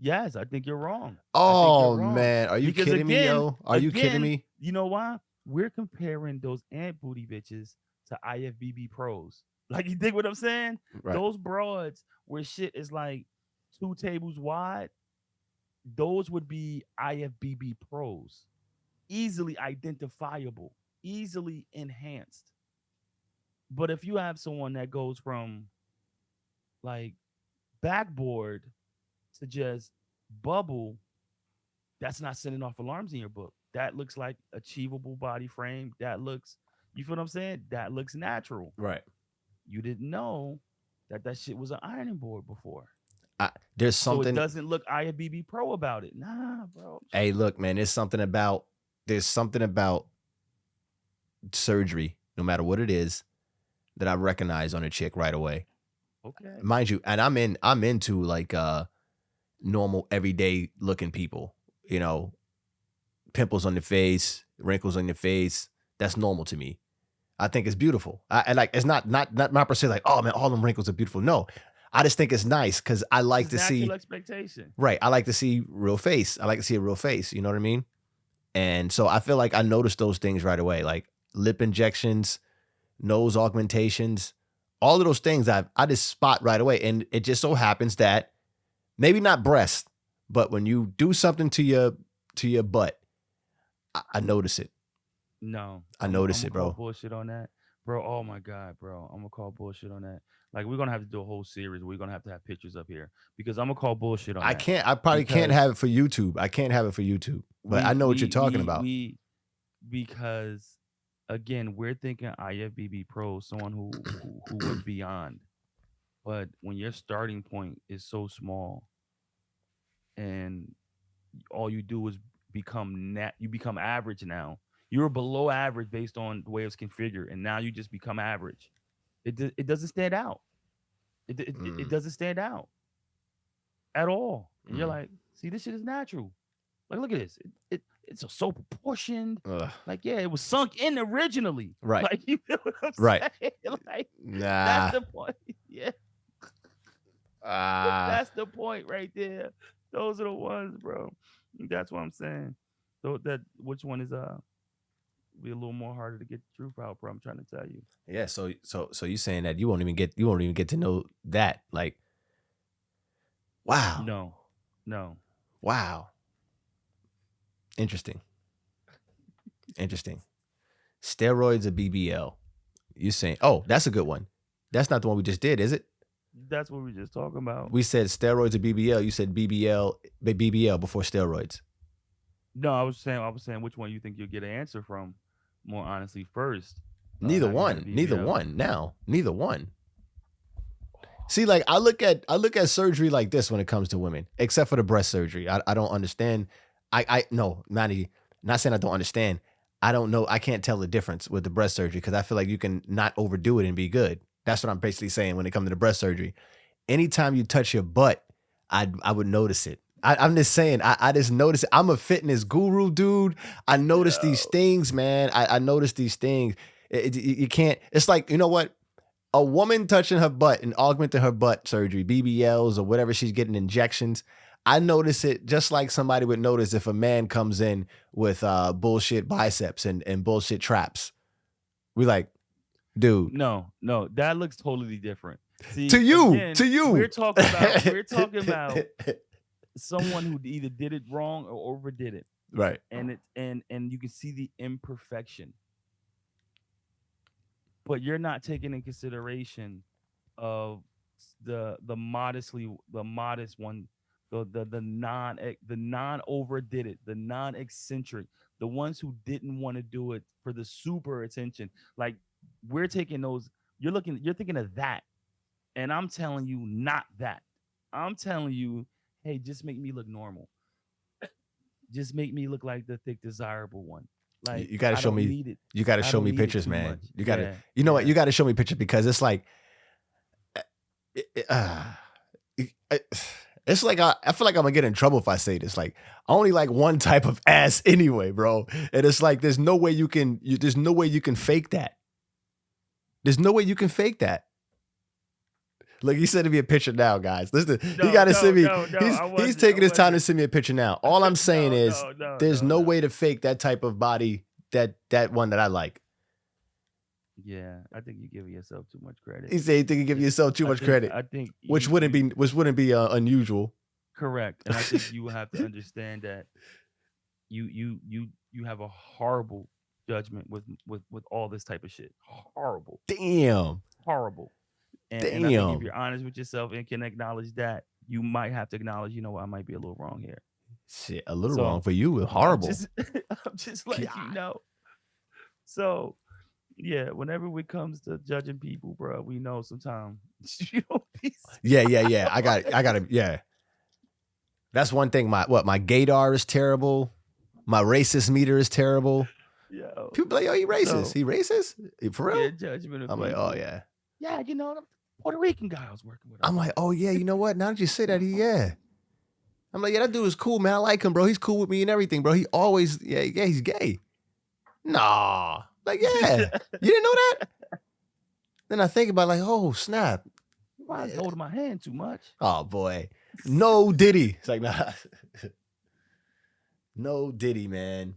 Yes, I think you're wrong. I think you're Oh wrong. man, are you Because kidding me, again, yo? Are you kidding again, me? you know why? We're comparing those ant booty bitches to IFBB pros. Like you dig what I'm saying? Right. Those broads where shit is like 2 tables wide, those would be IFBB pros. Easily identifiable, easily enhanced. But if you have someone that goes from like backboard to just bubble, that's not sending off alarms in your book. That looks like achievable body frame. That looks, you feel what I'm saying? That looks natural. Right. You didn't know that that shit was an ironing board before. There's So it something. doesn't look IFBB Pro about it. Nah, bro. Hey, look, man. There's something about surgery, no matter what it is, that I recognize on a chick right away. Okay. Mind you, and I'm into like normal everyday looking people. You know, pimples on the face, wrinkles on your face. That's normal to me. I think it's beautiful. And like it's not per se like, oh man, all them wrinkles are beautiful. No. I just think it's nice because I like It's to natural see expectation. right. I like to see real face. I like to see a real face. You know what I mean? And so I feel like I noticed those things right away, like lip injections, nose augmentations, all of those things I just spot right away. And it just so happens that maybe not breast, but when you do something to your butt, I notice it. No, I I'm notice gonna it, call bro. bullshit on that, bro. Oh my god, bro, I'm gonna call bullshit on that. Like we're gonna have to do a whole series. We're gonna have to have pictures up here because I'm gonna call bullshit on I that can't. I probably can't because have it for YouTube. I can't have it for YouTube. But I we know what you're we talking we about. we because again we're thinking IFBB Pro, someone who went beyond. But when your starting point is so small and all you do is you become average now. You were below average based on the way it's configured, and now you just become average. It doesn't stand out. It Mm, doesn't stand out at all. And you're mm, like, see, this shit is natural. Like, look at this. It's so proportioned. ugh. Like, yeah, it was sunk in originally. Right. Like, you feel what I'm Right. saying? Like, that's Nah. the point. Yeah, Ah. that's the point right there. Those are the ones, bro. That's what I'm saying. So that which one is be a little more harder to get the truth out, bro. I'm trying to tell you. Yeah. So you saying that you won't even get to know that? Like, wow, No, no. wow. Interesting. Interesting. Steroids or BBL? You saying? Oh, that's a good one. That's not the one we just did, is it? That's what we just talking about. We said steroids or BBL. You said BBL before steroids. No, I was saying which one you think you'll get an answer from more honestly first. Neither Have you had a one. Neither BBL? one. Now, neither one. See, like I look at surgery like this when it comes to women, except for the breast surgery. I don't understand. I no, not saying I don't understand. I don't know. I can't tell the difference with the breast surgery because I feel like you can not overdo it and be good. That's what I'm basically saying when it comes to the breast surgery. Anytime you touch your butt, I would notice it. I'm just saying, I just notice it. I'm a fitness guru, dude. I notice these Yo. things, man. I notice these things. You can't, it's like, you know what? A woman touching her butt and augmenting her butt surgery, BBLs or whatever she's getting injections. I notice it just like somebody would notice if a man comes in with bullshit biceps and bullshit traps. We like, dude, No, that looks totally different. to See, you, again, to you. we're talking about someone who either did it wrong or overdid it. Right. And and you can see the imperfection. But you're not taking in consideration of the modest one, the non overdid it, the non eccentric, the ones who didn't want to do it for the super attention. Like we're taking those. You're thinking of that, and I'm telling you not that. I'm telling you hey, just make me look normal. Just make me look like the thick, desirable one. Like You got to I show don't me. need it. You got to I show don't me need it pictures, too man. much. You got to. Yeah, You know what? yeah, You got to show me pictures because it's like, it- it's like I feel like I'm gonna get in trouble if I say this. Like I only like one type of ass anyway, bro. And it's like there's no way you can. There's no way you can fake that. There's no way you can fake that. Look, he sending me a picture now, guys. Listen, he got to send me. No. I He's wasn't. taking I his time to wasn't. send me a picture now. All I'm saying is, there's no way to fake that type of body. That one that I like. Yeah, I think you're giving yourself too much credit. He said you think you give yourself too much credit, I think which wouldn't be unusual. correct, and I think you have to understand that you have a horrible judgment with all this type of shit. Horrible, Damn. horrible. And I think if you're honest with yourself and can acknowledge that, you might have to acknowledge, you know what, I might be a little wrong here. Shit, a little wrong for you. Horrible. I'm just letting you know. So, yeah, whenever it comes to judging people, bro, we know sometimes you don't be. Yeah. I got to. Yeah. That's one thing. My gaydar is terrible. My racist meter is terrible. Yo, people be like, yo, he racist. He racist? For real? Yeah, judgment of I'm people. like, oh yeah. Yeah, you know, the Puerto Rican guy I was working with. I'm like, oh yeah, you know what? Now that you say that, yeah. I'm like, yeah, that dude is cool, man. I like him, bro. He's cool with me and everything, bro. He always, yeah, he's gay. Nah. Like, yeah. You didn't know that? Then I think about like, oh, snap. Why is holding my hand too much? Oh boy. No Diddy. It's like, nah. No Diddy, man.